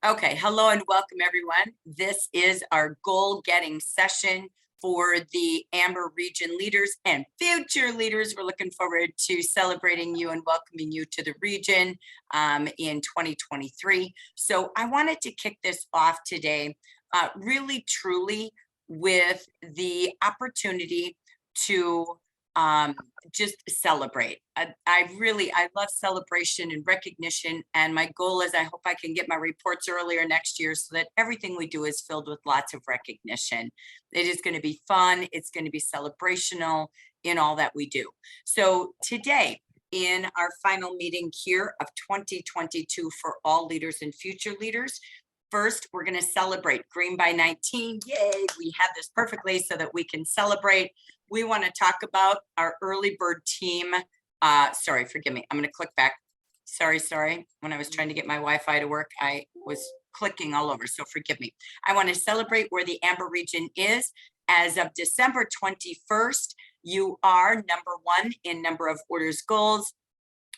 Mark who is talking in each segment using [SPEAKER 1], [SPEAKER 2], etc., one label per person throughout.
[SPEAKER 1] Okay, hello and welcome everyone. This is our goal getting session for the Amber Region leaders and future leaders. We're looking forward to celebrating you and welcoming you to the region in 2023. So I wanted to kick this off today really truly with the opportunity to just celebrate. I love celebration and recognition. And my goal is I hope I can get my reports earlier next year so that everything we do is filled with lots of recognition. It is going to be fun. It's going to be celebrational in all that we do. So today, in our final meeting here of 2022 for all leaders and future leaders, first, we're going to celebrate Green by 19. Yay, we have this perfectly so that we can celebrate. We want to talk about our early bird team. Sorry, forgive me. I'm going to click back. Sorry. When I was trying to get my Wi-Fi to work, I was clicking all over, so forgive me. I want to celebrate where the Amber region is. As of December 21st, you are number one in number of orders goals.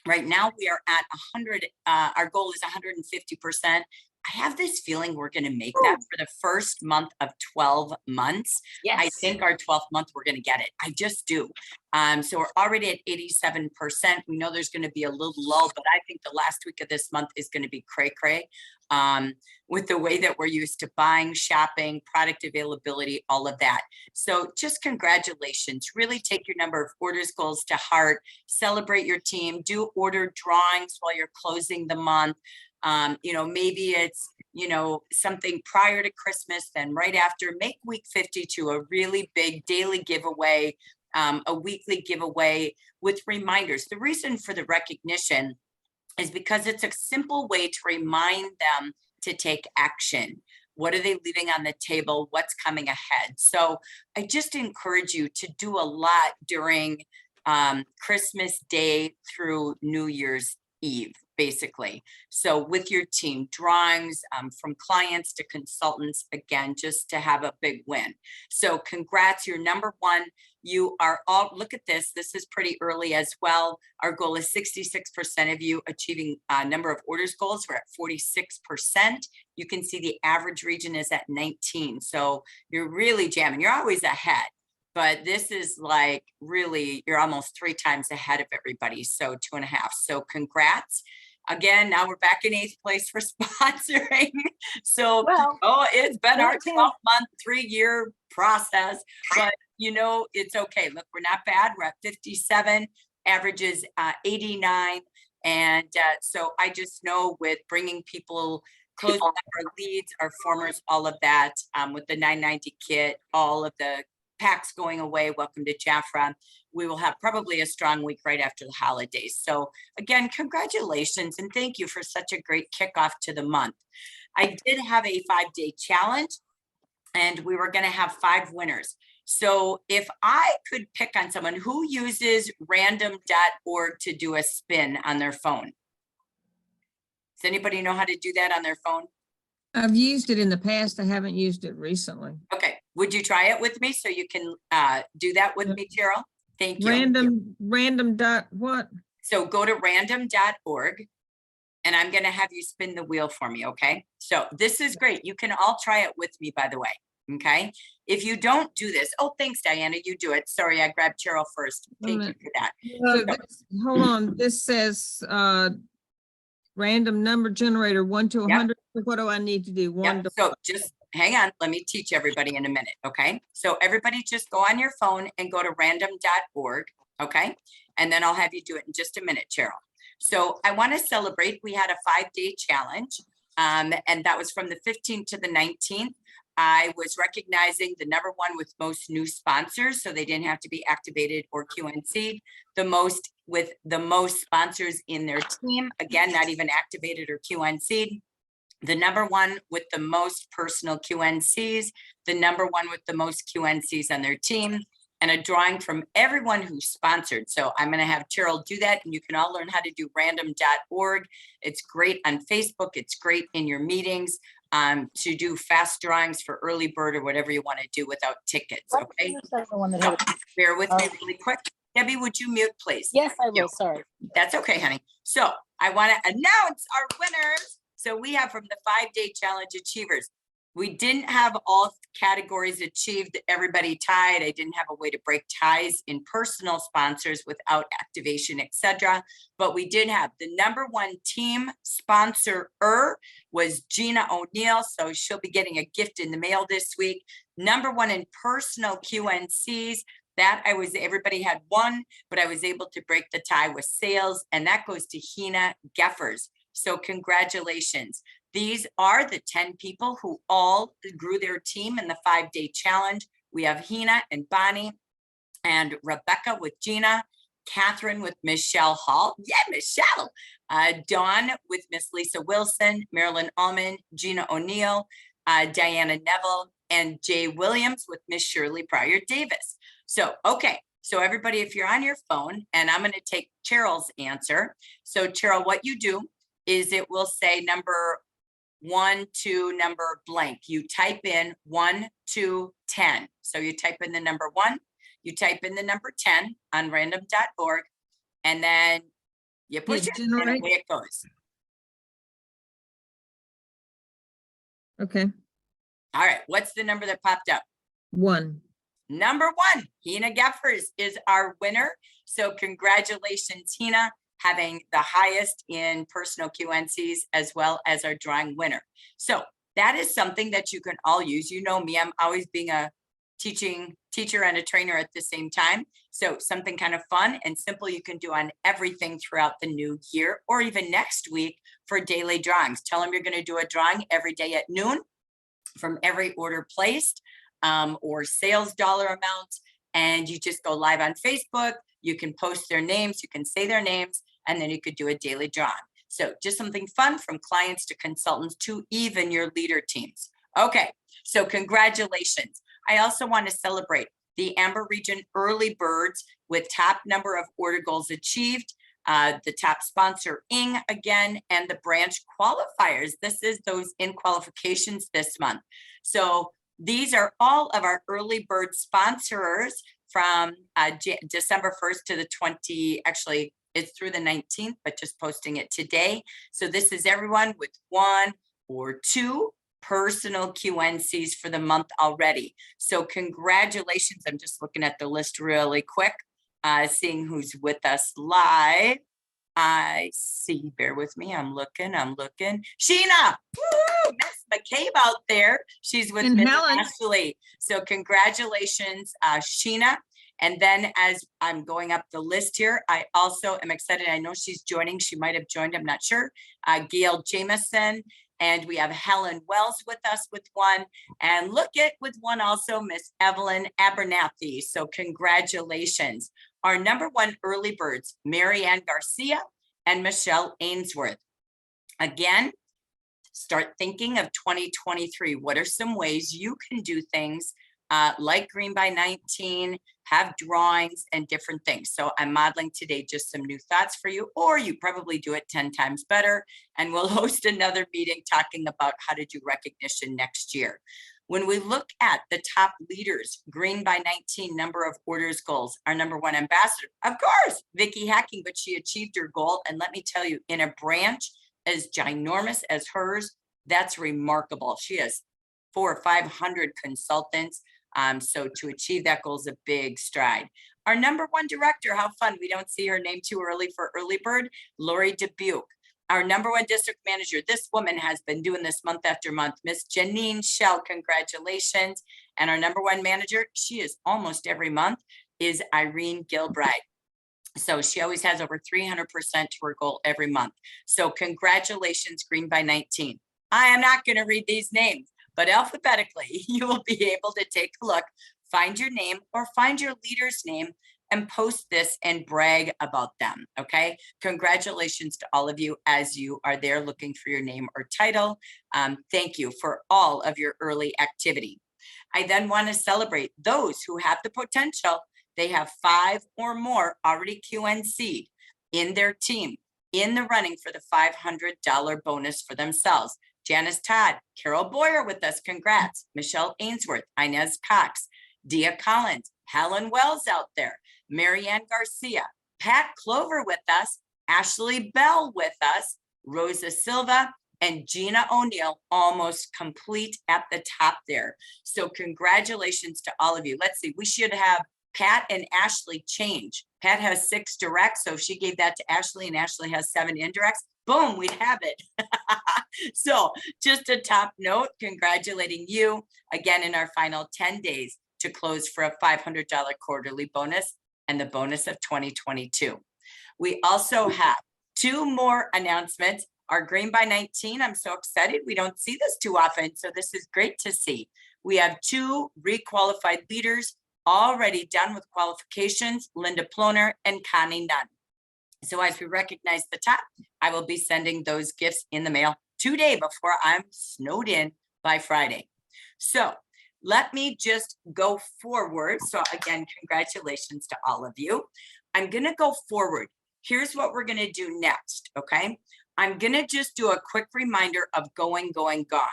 [SPEAKER 1] Right now, we are at 100. Our goal is 150%. I have this feeling we're going to make that for the first month of 12 months. Yes. I think our 12th month, we're going to get it. I just do. So we're already at 87%. We know there's going to be a little lull, but I think the last week of this month is going to be cray-cray with the way that we're used to buying, shopping, product availability, all of that. So just congratulations. Really take your number of orders goals to heart. Celebrate your team. Do order drawings while you're closing the month. Maybe it's, something prior to Christmas, then right after. Make week 52 a really big daily giveaway, a weekly giveaway with reminders. The reason for the recognition is because it's a simple way to remind them to take action. What are they leaving on the table? What's coming ahead? So I just encourage you to do a lot during Christmas Day through New Year's Eve, basically. So with your team, drawings from clients to consultants, again, just to have a big win. So congrats, you're number one. You are all, look at this. This is pretty early as well. Our goal is 66% of you achieving number of orders goals. We're at 46%. You can see the average region is at 19. So you're really jamming. You're always ahead. But this is like really, you're almost 3 times ahead of everybody. So 2.5. So congrats. Again, now we're back in 8th place for sponsoring. So, it's been our 12-month, 3-year process, but it's okay. Look, we're not bad. We're at 57, averages 89. And so I just know with bringing people close our leads, our formers, all of that with the 990 kit, all of the packs going away. Welcome to Jafra. We will have probably a strong week right after the holidays. So again, congratulations and thank you for such a great kickoff to the month. I did have a 5-day challenge and we were going to have 5 winners. So if I could pick on someone who uses random.org to do a spin on their phone. Does anybody know how to do that on their phone?
[SPEAKER 2] I've used it in the past. I haven't used it recently.
[SPEAKER 1] Okay. Would you try it with me so you can do that with me, Cheryl? Thank you.
[SPEAKER 2] Random dot what?
[SPEAKER 1] So go to random.org and I'm going to have you spin the wheel for me. Okay. So this is great. You can all try it with me, by the way. Okay. If you don't do this, thanks, Diana. You do it. Sorry, I grabbed Cheryl first. Thank you for that.
[SPEAKER 2] Hold on. This says random number generator 1 to 100. Yep. What do I need to do?
[SPEAKER 1] So just hang on. Let me teach everybody in a minute. Okay. So everybody just go on your phone and go to random.org. Okay. And then I'll have you do it in just a minute, Cheryl. So I want to celebrate. We had a 5-day challenge and that was from the 15th to the 19th. I was recognizing the number one with most new sponsors, so they didn't have to be activated or QNC'd. With the most sponsors in their team, again, not even activated or QNC'd. The number one with the most personal QNCs, the number one with the most QNCs on their team, and a drawing from everyone who sponsored. So I'm going to have Cheryl do that, and you can all learn how to do random.org. It's great on Facebook. It's great in your meetings to do fast drawings for early bird or whatever you want to do without tickets. Okay. So, bear with me really quick. Debbie, would you mute, please?
[SPEAKER 3] Yes, I will. Sorry.
[SPEAKER 1] That's okay, honey. So I want to announce our winners So we have from the 5-day challenge achievers. We didn't have all categories achieved, everybody tied. I didn't have a way to break ties in personal sponsors without activation, etc. But we did have the #1 team sponsor was Gina O'Neill. So she'll be getting a gift in the mail this week. #1 in personal QNCs. That everybody had one, but I was able to break the tie with sales, and that goes to Hina Geffers. So congratulations. These are the 10 people who all grew their team in the 5-day challenge. We have Hina and Bonnie and Rebecca with Gina, Catherine with Michelle Hall. Yeah, Michelle. Dawn with Miss Lisa Wilson, Marilyn Allman, Gina O'Neill, Diana Neville, and Jay Williams with Miss Shirley Pryor Davis. So, okay. So everybody, if you're on your phone, and I'm going to take Cheryl's answer. So Cheryl, what you do is it will say number 1 to number blank. You type in 1 to 10. So you type in the number 1, you type in the number 10 on random.org, and then you push it, and away it goes.
[SPEAKER 2] Okay.
[SPEAKER 1] All right. What's the number that popped up?
[SPEAKER 2] 1.
[SPEAKER 1] Number 1, Hina Geffers is our winner. So congratulations, Hina, having the highest in personal QNCs as well as our drawing winner. So that is something that you can all use. You know me, I'm always being a teacher and a trainer at the same time. So something kind of fun and simple you can do on everything throughout the new year, or even next week for daily drawings. Tell them you're going to do a drawing every day at noon from every order placed or sales dollar amounts. And you just go live on Facebook. You can post their names, you can say their names, and then you could do a daily drawing. So just something fun from clients to consultants to even your leader teams. Okay, so congratulations. I also want to celebrate the Amber Region early birds with top number of order goals achieved, the top sponsor Ing again, and the branch qualifiers. This is those in qualifications this month. So these are all of our early bird sponsors from December 1st to the 20, actually it's through the 19th, but just posting it today. So this is everyone with 1 or 2 personal QNCs for the month already. So congratulations. I'm just looking at the list really quick, seeing who's with us live. I see, bear with me. I'm looking. Sheena, woo, Miss McCabe out there. She's with Miss Ashley. So congratulations, Sheena. And then as I'm going up the list here, I also am excited. I know she's joining. She might have joined, I'm not sure. Gail Jameson. And we have Helen Wells with us with 1. And look at with 1 also, Miss Evelyn Abernathy. So congratulations. Our #1 early birds, Marianne Garcia and Michelle Ainsworth. Again, start thinking of 2023. What are some ways you can do things like Green by 19, have drawings and different things. So I'm modeling today just some new thoughts for you, or you probably do it 10 times better. And we'll host another meeting talking about how to do recognition next year. When we look at the top leaders, Green by 19 number of orders goals, our #1 ambassador, of course, Vicki Hacking, but she achieved her goal. And let me tell you, in a branch as ginormous as hers, that's remarkable. She has 400 or 500 consultants. So to achieve that goal is a big stride. Our #1 director, how fun. We don't see her name too early for early bird, Lori Dubuque. Our #1 district manager, this woman has been doing this month after month, Miss Janine Shell, congratulations. And our #1 manager, she is almost every month, is Irene Gilbride. So she always has over 300% to her goal every month. So congratulations, Green by 19. I am not going to read these names, but alphabetically, you will be able to take a look, find your name or find your leader's name and post this and brag about them, okay? Congratulations to all of you as you are there looking for your name or title. Thank you for all of your early activity. I then want to celebrate those who have the potential. They have 5 or more already QNC'd in their team, in the running for the $500 bonus for themselves. Janice Todd, Carol Boyer with us, congrats. Michelle Ainsworth, Inez Cox, Dia Collins, Helen Wells out there, Marianne Garcia, Pat Clover with us, Ashley Bell with us, Rosa Silva, and Gina O'Neill almost complete at the top there. So congratulations to all of you. Let's see, we should have Pat and Ashley change. Pat has 6 directs, so if she gave that to Ashley and Ashley has 7 indirects, boom, we'd have it. So just a top note, congratulating you again in our final 10 days to close for a $500 quarterly bonus and the bonus of 2022. We also have 2 more announcements. Our Green by 19, I'm so excited. We don't see this too often, so this is great to see. We have 2 requalified leaders already done with qualifications, Linda Ploner and Connie Nunn. So as we recognize the top, I will be sending those gifts in the mail today before I'm snowed in by Friday. So let me just go forward. So again, congratulations to all of you. I'm gonna go forward. Here's what we're gonna do next, okay? I'm gonna just do a quick reminder of going, gone,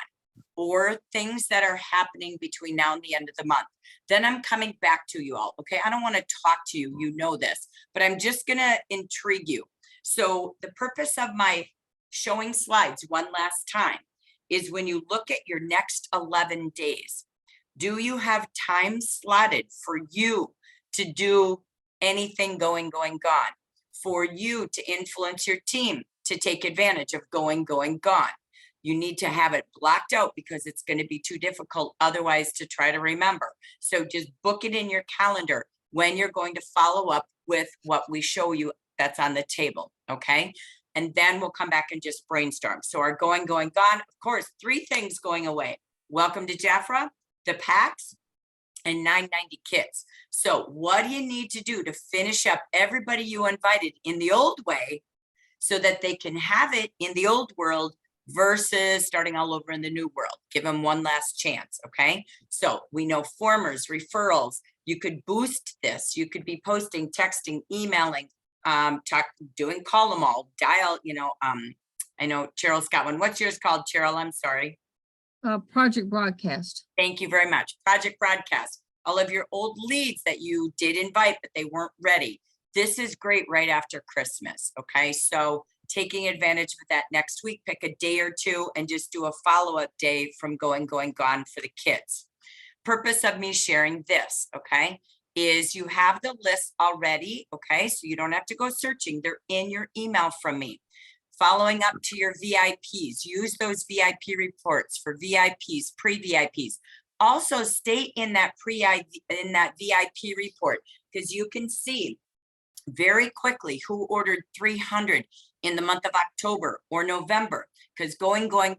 [SPEAKER 1] or things that are happening between now and the end of the month. Then I'm coming back to you all, okay? I don't wanna talk to you, you know this, but I'm just gonna intrigue you. So the purpose of my showing slides one last time is when you look at your next 11 days, do you have time slotted for you to do anything going, gone? For you to influence your team to take advantage of going, gone? You need to have it blocked out because it's going to be too difficult otherwise to try to remember. So just book it in your calendar when you're going to follow up with what we show you that's on the table, okay? And then we'll come back and just brainstorm. So our going, gone, of course, 3 things going away. Welcome to Jafra, the packs, and 990 kits. So what do you need to do to finish up everybody you invited in the old way so that they can have it in the old world versus starting all over in the new world? Give them one last chance, okay? So we know formers, referrals, you could boost this. You could be posting, texting, emailing, doing call them all, dial, I know Cheryl's got one. What's yours called, Cheryl? I'm sorry.
[SPEAKER 2] Project Broadcast.
[SPEAKER 1] Thank you very much. Project Broadcast. All of your old leads that you did invite, but they weren't ready. This is great right after Christmas, okay? So taking advantage of that next week, pick a day or 2 and just do a follow-up day from going, gone for the kids. Purpose of me sharing this, okay, is you have the list already, okay? So you don't have to go searching. They're in your email from me. Following up to your VIPs, use those VIP reports for VIPs, pre-VIPs. Also stay in that VIP report because you can see very quickly who ordered 300 in the month of October or November, because going, gone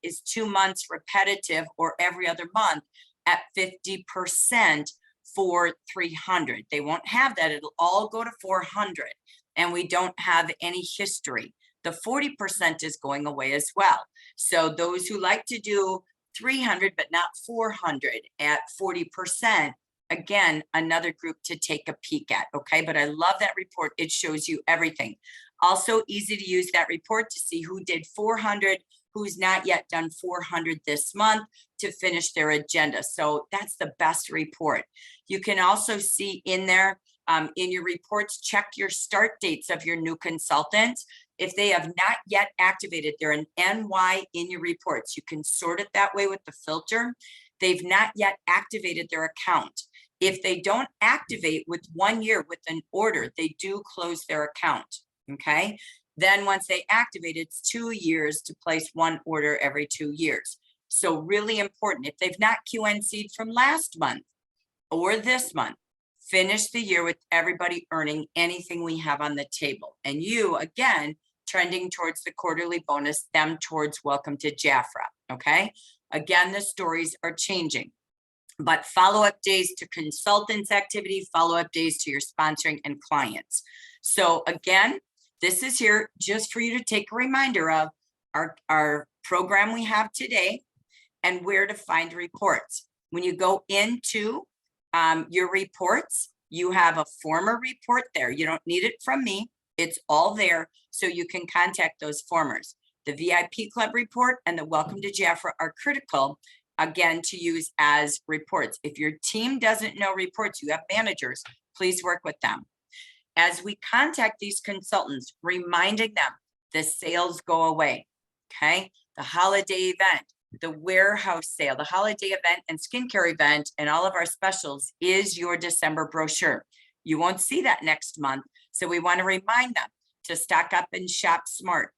[SPEAKER 1] is 2 months repetitive or every other month at 50% for 300. They won't have that. It'll all go to 400 and we don't have any history. The 40% is going away as well. So those who like to do 300 but not 400 at 40%, again, another group to take a peek at, okay? But I love that report. It shows you everything. Also easy to use that report to see who did 400, who's not yet done 400 this month to finish their agenda. So that's the best report. You can also see in there, in your reports, check your start dates of your new consultants. If they have not yet activated, they're an NY in your reports. You can sort it that way with the filter. They've not yet activated their account. If they don't activate with 1 year with an order, they do close their account, okay? Then once they activate, it's 2 years to place 1 order every 2 years. So really important. If they've not QNC'd from last month or this month, finish the year with everybody earning anything we have on the table. And you, again, trending towards the quarterly bonus, them towards welcome to Jafra, okay? Again, the stories are changing, but follow-up days to consultants activity, follow-up days to your sponsoring and clients. So again, this is here just for you to take a reminder of our program we have today and where to find reports. When you go into your reports, you have a former report there. You don't need it from me. It's all there so you can contact those formers. The VIP Club report and the Welcome to Jafra are critical, again, to use as reports. If your team doesn't know reports, you have managers, please work with them. As we contact these consultants, reminding them the sales go away, okay? the holiday event, the warehouse sale, the holiday event and skincare event, and all of our specials is your December brochure. You won't see that next month. So we want to remind them to stock up and shop smart.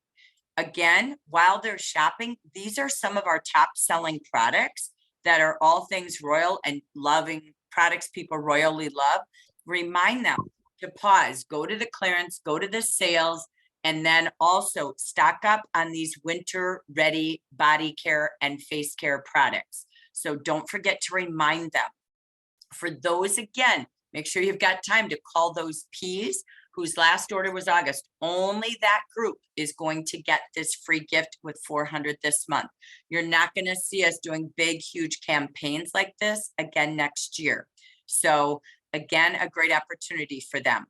[SPEAKER 1] Again, while they're shopping, these are some of our top selling products that are all things royal and loving products people royally love. Remind them to pause, go to the clearance, go to the sales, and then also stock up on these winter ready body care and face care products. So don't forget to remind them. For those, again, make sure you've got time to call those P's whose last order was August. Only that group is going to get this free gift with 400 this month. You're not going to see us doing big, huge campaigns like this again next year. So again, a great opportunity for them.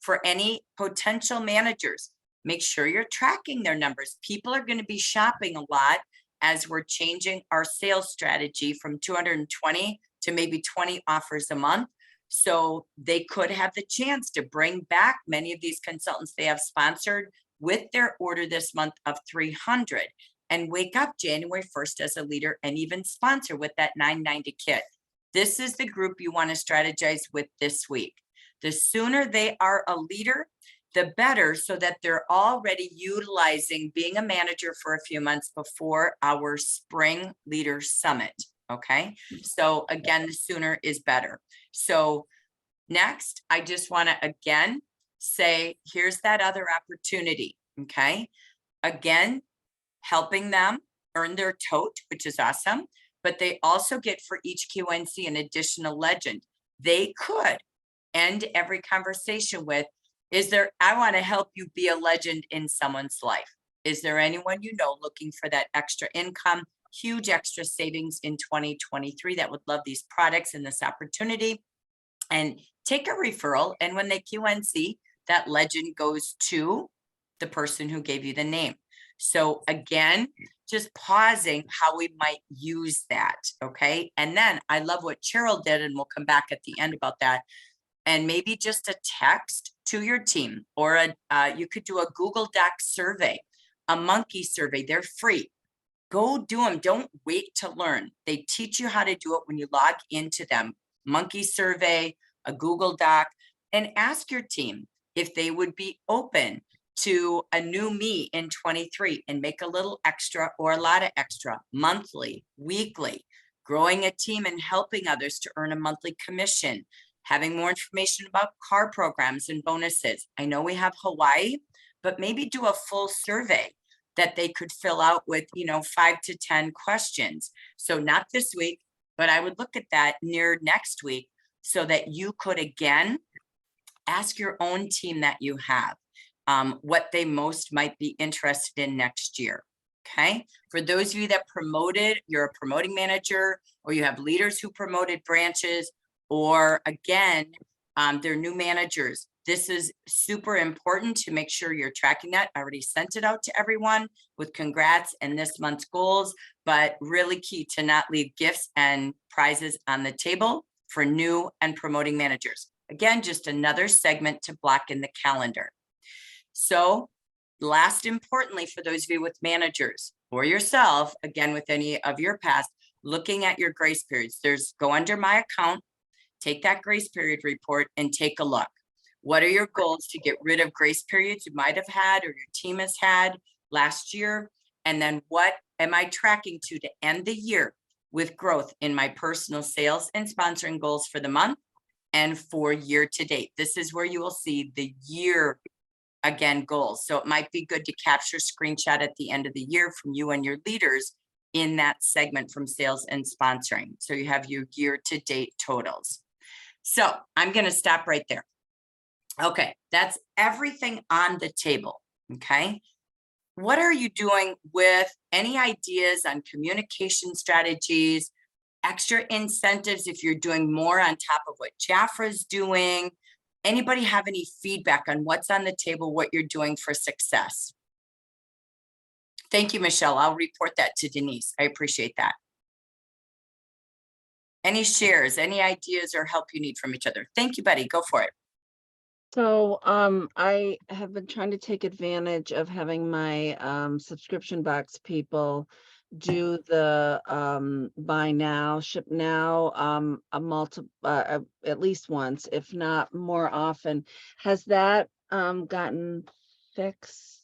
[SPEAKER 1] For any potential managers, make sure you're tracking their numbers. People are going to be shopping a lot as we're changing our sales strategy from 220 to maybe 20 offers a month. So they could have the chance to bring back many of these consultants they have sponsored with their order this month of 300 and wake up January 1st as a leader and even sponsor with that 990 kit. This is the group you want to strategize with this week. The sooner they are a leader, the better, so that they're already utilizing being a manager for a few months before our spring leader summit. Okay, so again, the sooner is better. So next, I just want to again say, here's that other opportunity. Okay, again, helping them earn their tote, which is awesome, but they also get for each QNC an additional legend. They could end every conversation with, I want to help you be a legend in someone's life. Is there anyone you know looking for that extra income, huge extra savings in 2023 that would love these products and this opportunity? And take a referral. And when they QNC, that legend goes to the person who gave you the name. So again, just pausing how we might use that. Okay. And then I love what Cheryl did, and we'll come back at the end about that. And maybe just a text to your team, or you could do a Google Doc survey, a monkey survey. They're free. Go do them. Don't wait to learn. They teach you how to do it when you log into them. Monkey survey, a Google Doc, and ask your team if they would be open to a new me in 23 and make a little extra or a lot of extra monthly, weekly, growing a team and helping others to earn a monthly commission, having more information about car programs and bonuses. I know we have Hawaii, but maybe do a full survey that they could fill out with, 5 to 10 questions. So not this week, but I would look at that near next week so that you could, again, ask your own team that you have what they most might be interested in next year. Okay. For those of you that promoted, you're a promoting manager, or you have leaders who promoted branches, or again, they're new managers. This is super important to make sure you're tracking that. I already sent it out to everyone with congrats and this month's goals, but really key to not leave gifts and prizes on the table for new and promoting managers. Again, just another segment to block in the calendar. So last, importantly, for those of you with managers or yourself, again, with any of your past, looking at your grace periods, go under my account, take that grace period report and take a look. What are your goals to get rid of grace periods you might have had or your team has had last year? And then what am I tracking to end the year with growth in my personal sales and sponsoring goals for the month and for year to date? This is where you will see the year again goals. So it might be good to capture screenshot at the end of the year from you and your leaders in that segment from sales and sponsoring. So you have your year to date totals. So I'm going to stop right there. Okay, that's everything on the table. Okay. What are you doing with any ideas on communication strategies, extra incentives if you're doing more on top of what Jafra's doing? Anybody have any feedback on what's on the table, what you're doing for success? Thank you, Michelle. I'll report that to Denise. I appreciate that. Any shares, any ideas or help you need from each other? Thank you, Betty. Go for it.
[SPEAKER 3] So, I have been trying to take advantage of having my, subscription box people do the, buy now, ship now, at least once, if not more often. Has that, gotten fixed?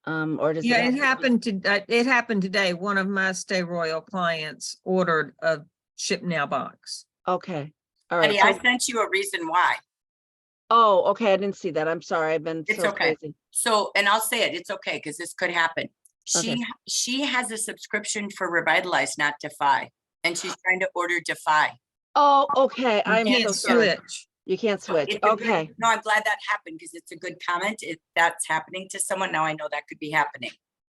[SPEAKER 3] Or does it?
[SPEAKER 2] Yeah,
[SPEAKER 3] have to be-
[SPEAKER 2] it happened today. One of my Stay Royal clients ordered a Ship Now box.
[SPEAKER 3] Okay, all right.
[SPEAKER 1] Betty, I sent you a reason why.
[SPEAKER 3] Oh, okay, I didn't see that. I'm sorry. I've been
[SPEAKER 1] It's
[SPEAKER 3] so
[SPEAKER 1] okay.
[SPEAKER 3] crazy.
[SPEAKER 1] So, and I'll say it, it's okay, because this could happen.
[SPEAKER 3] Okay.
[SPEAKER 1] She has a subscription for Revitalize, not Defy, and she's trying to order Defy.
[SPEAKER 3] Oh, okay,
[SPEAKER 2] You
[SPEAKER 3] I'm
[SPEAKER 2] can't
[SPEAKER 3] so sorry.
[SPEAKER 2] switch.
[SPEAKER 3] You can't
[SPEAKER 1] So
[SPEAKER 3] switch.
[SPEAKER 1] it's a good-
[SPEAKER 3] Okay,
[SPEAKER 1] No, I'm glad that happened, because it's a good comment. If that's happening to someone, now I know that could be happening.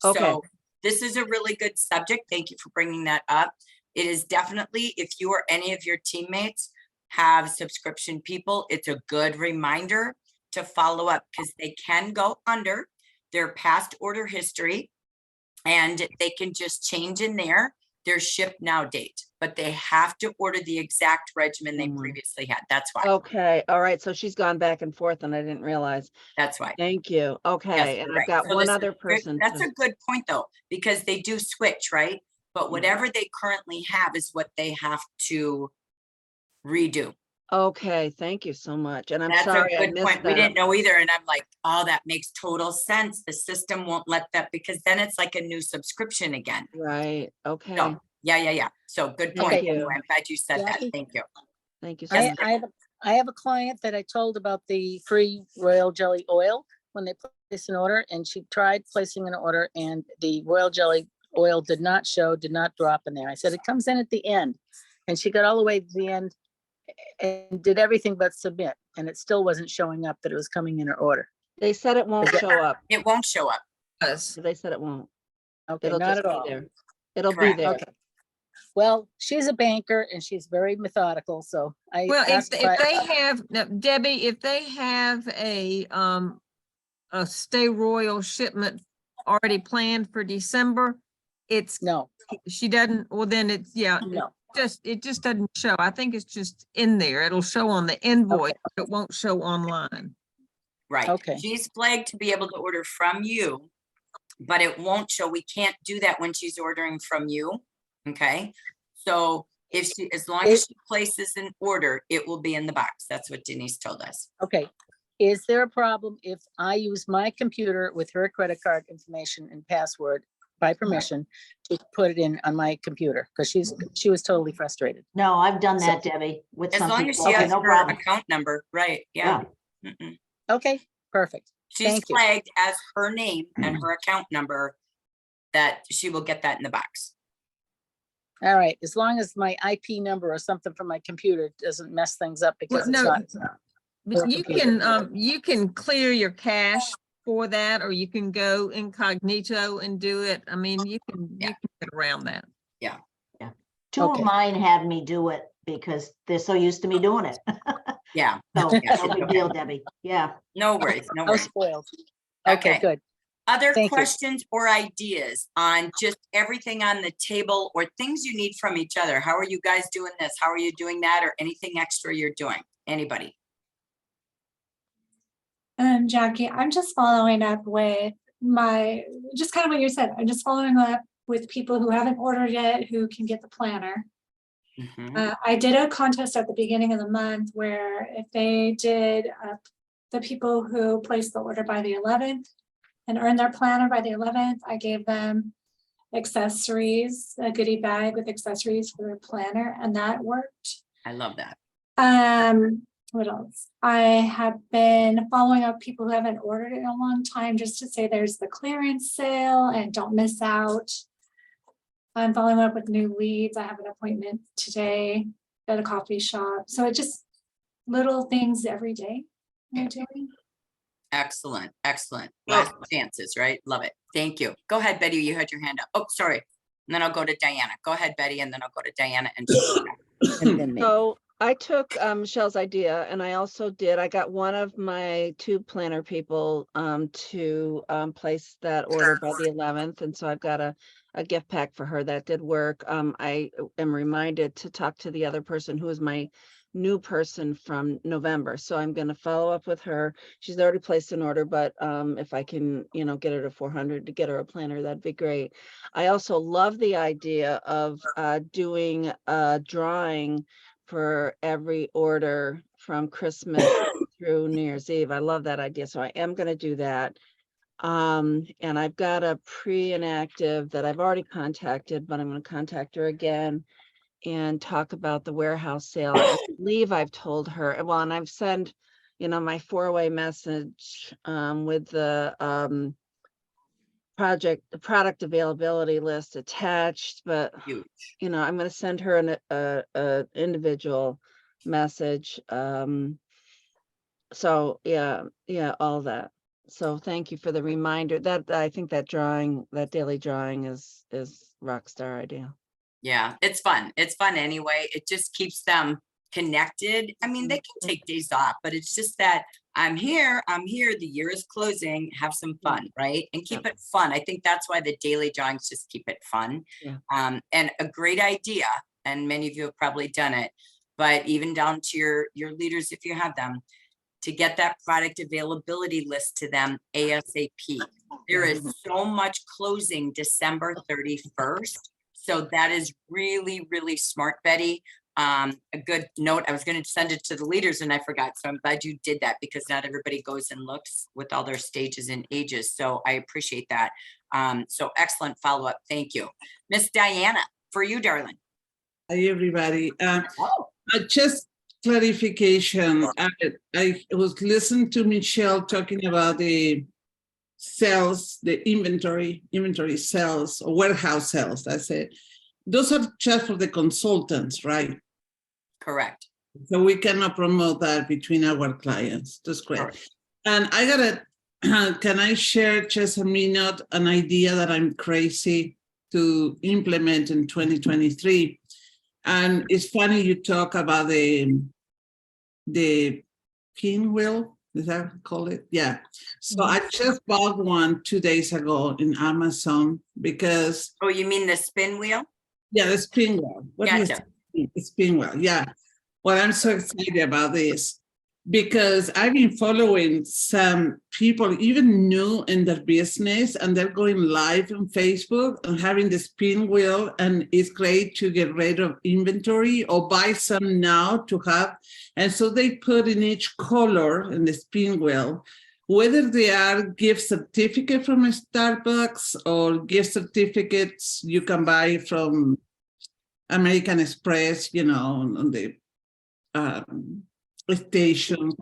[SPEAKER 3] Okay.
[SPEAKER 1] So this is a really good subject. Thank you for bringing that up. It is definitely, if you or any of your teammates have subscription people, it's a good reminder to follow up, because they can go under their past order history and they can just change in there their ship now date, but they have to order the exact regimen they
[SPEAKER 3] Mhm.
[SPEAKER 1] previously had. That's why.
[SPEAKER 3] okay, all right, so she's gone back and forth and I didn't realize.
[SPEAKER 1] That's why.
[SPEAKER 3] Thank you.
[SPEAKER 1] Yes,
[SPEAKER 3] Okay, and
[SPEAKER 1] you're
[SPEAKER 3] I've
[SPEAKER 1] right.
[SPEAKER 3] got
[SPEAKER 1] So
[SPEAKER 3] one
[SPEAKER 1] this is
[SPEAKER 3] other
[SPEAKER 1] good-
[SPEAKER 3] person.
[SPEAKER 1] That's
[SPEAKER 3] to-
[SPEAKER 1] a good point, though, because they do switch, right? But whatever they currently have is what they have to redo.
[SPEAKER 3] Okay, thank you so much. And I'm
[SPEAKER 1] That's a
[SPEAKER 3] sorry I
[SPEAKER 1] good
[SPEAKER 3] missed
[SPEAKER 1] point. We
[SPEAKER 3] that.
[SPEAKER 1] didn't know either. And I'm like, oh, that makes total sense. The system won't let that, because then it's like a new subscription again.
[SPEAKER 3] Right, okay,
[SPEAKER 1] So, yeah. So good
[SPEAKER 3] Thank
[SPEAKER 1] point.
[SPEAKER 3] you.
[SPEAKER 1] Anyway, I'm glad you said that.
[SPEAKER 4] Jackie?
[SPEAKER 1] Thank you.
[SPEAKER 3] thank you so
[SPEAKER 1] Yes,
[SPEAKER 3] much.
[SPEAKER 4] I have a client that I told about the free royal jelly oil when they place an order, and she tried placing an order and the royal jelly oil did not show, did not drop in there. I said, it comes in at the end. And she got all the way to the end and did everything but submit, and it still wasn't showing up that it was coming in her order.
[SPEAKER 3] They said it won't
[SPEAKER 4] Okay.
[SPEAKER 3] show up.
[SPEAKER 1] It won't show up.
[SPEAKER 2] Yes.
[SPEAKER 3] They said it won't.
[SPEAKER 4] Okay,
[SPEAKER 3] It'll
[SPEAKER 4] not
[SPEAKER 3] just
[SPEAKER 4] at
[SPEAKER 3] be
[SPEAKER 4] all.
[SPEAKER 3] there. It'll be
[SPEAKER 1] Correct.
[SPEAKER 3] there.
[SPEAKER 4] Okay. Well, she's a banker and she's very methodical, so I
[SPEAKER 2] Well,
[SPEAKER 4] asked
[SPEAKER 2] if they have, now, Debbie, if they have a Stay Royal shipment already planned for December, it's,
[SPEAKER 4] no,
[SPEAKER 2] she doesn't, well, then it's, yeah,
[SPEAKER 4] no.
[SPEAKER 2] it just doesn't show. I think it's just in there. It'll show on the invoice, but it won't show online.
[SPEAKER 1] Right.
[SPEAKER 4] Okay.
[SPEAKER 1] She's flagged to be able to order from you, but it won't show. We can't do that when she's ordering from you. Okay. So if she, as long as she places an order, it will be in the box. That's what Denise told us.
[SPEAKER 4] Okay. Is there a problem if I use my computer with her credit card information and password by permission to put it in on my computer? Because she was totally frustrated.
[SPEAKER 5] No, I've done
[SPEAKER 4] So-
[SPEAKER 5] that, Debbie, with
[SPEAKER 1] As
[SPEAKER 5] some
[SPEAKER 1] long as
[SPEAKER 5] people.
[SPEAKER 1] she
[SPEAKER 5] Okay,
[SPEAKER 1] has
[SPEAKER 5] no
[SPEAKER 1] her
[SPEAKER 5] problem.
[SPEAKER 1] account number, right? Yeah. Mm-mm.
[SPEAKER 4] Okay, perfect.
[SPEAKER 1] She's
[SPEAKER 4] Thank you.
[SPEAKER 1] flagged as her name and her account number, that she will get that in the box.
[SPEAKER 4] All right, as long as my IP number or something from my computer doesn't mess things up because it's
[SPEAKER 2] no,
[SPEAKER 4] not.
[SPEAKER 2] But
[SPEAKER 4] Or
[SPEAKER 2] you can clear your cache for that, or you can go incognito and do it. I mean, you can get around that.
[SPEAKER 5] Two
[SPEAKER 4] Okay.
[SPEAKER 5] of mine had me do it because they're so used to me doing it.
[SPEAKER 1] Yeah,
[SPEAKER 5] So,
[SPEAKER 1] Yeah,
[SPEAKER 5] no big
[SPEAKER 1] okay.
[SPEAKER 5] deal, Debbie. Yeah.
[SPEAKER 1] no worries, no
[SPEAKER 4] How
[SPEAKER 1] worries.
[SPEAKER 4] spoiled.
[SPEAKER 1] Okay.
[SPEAKER 4] Okay, good.
[SPEAKER 1] Other
[SPEAKER 4] Thank you.
[SPEAKER 1] questions or ideas on just everything on the table or things you need from each other? How are you guys doing this? How are you doing that? Or anything extra you're doing? Anybody?
[SPEAKER 6] Jackie, I'm just following up with just kind of what you said. I'm just following up with people who haven't ordered yet, who can get the planner.
[SPEAKER 1] Mhm.
[SPEAKER 6] I did a contest at the beginning of the month where if they did, the people who placed the order by the 11th and earned their planner by the 11th, I gave them accessories, a goodie bag with accessories for their planner, and that worked.
[SPEAKER 1] I love that.
[SPEAKER 6] What else? I have been following up people who haven't ordered it in a long time, just to say there's the clearance sale and don't miss out. I'm following up with new leads. I have an appointment today at a coffee shop. So it just little things every day I'm doing.
[SPEAKER 1] Excellent, excellent. Last chances, right? Love it. Thank you. Go ahead, Betty. You had your hand up. Oh, sorry. And then I'll go to Diana. Go ahead, Betty, and then I'll go to Diana and
[SPEAKER 4] And then me.
[SPEAKER 3] So I took Michelle's idea and I also I got one of my tube planner people to place that order by the 11th. And so I've got a gift pack for her that did work. I am reminded to talk to the other person who is my new person from November. So I'm gonna follow up with her. She's already placed an order, but if I can, get her to 400 to get her a planner, that'd be great. I also love the idea of doing a drawing for every order from Christmas through New Year's Eve. I love that idea. So I am gonna do that. And I've got a pre-inactive that I've already contacted, but I'm gonna contact her again and talk about the warehouse sale. I believe I've told her, well, and I've sent, my 4-way message with the product availability list attached, but
[SPEAKER 1] Huge.
[SPEAKER 3] I'm gonna send her an individual message. So yeah, all that. So thank you for the reminder. That I think that daily drawing is rock star idea.
[SPEAKER 1] Yeah, it's fun. It's fun anyway. It just keeps them connected. I mean, they can take days off, but it's just that I'm here, the year is closing, have some fun, right? And keep it fun. I think that's why the daily drawings just keep it fun.
[SPEAKER 3] Yeah.
[SPEAKER 1] And a great idea, and many of you have probably done it, but even down to your leaders, if you have them, to get that product availability list to them ASAP. There is so much closing December 31st. So that is really, really smart, Betty. A good note. I was going to send it to the leaders and I forgot. So I'm glad you did that because not everybody goes and looks with all their stages and ages. So I appreciate that. So excellent follow-up. Thank you. Miss Diana, for you, darling.
[SPEAKER 7] Hi, everybody.
[SPEAKER 1] Oh,
[SPEAKER 7] Just clarification. I was listening to Michelle talking about the sales, the inventory sales or warehouse sales. That's it. Those are just for the consultants, right?
[SPEAKER 1] correct.
[SPEAKER 7] So we cannot promote that between our clients. That's great.
[SPEAKER 1] Correct.
[SPEAKER 7] And I gotta, can I share just a minute an idea that I'm crazy to implement in 2023? And it's funny you talk about the pinwheel, is that call it? Yeah. So I just bought one 2 days ago in Amazon because
[SPEAKER 1] Oh, you mean the spin wheel?
[SPEAKER 7] yeah, the spin wheel. What is
[SPEAKER 1] Gotcha.
[SPEAKER 7] it? The spin wheel, yeah. Well, I'm so excited about this because I've been following some people even new in their business and they're going live on Facebook and having the spin wheel, and it's great to get rid of inventory or buy some now to have. And so they put in each color in the spin wheel, whether they are gift certificate from Starbucks or gift certificates you can buy from American Express, on the station,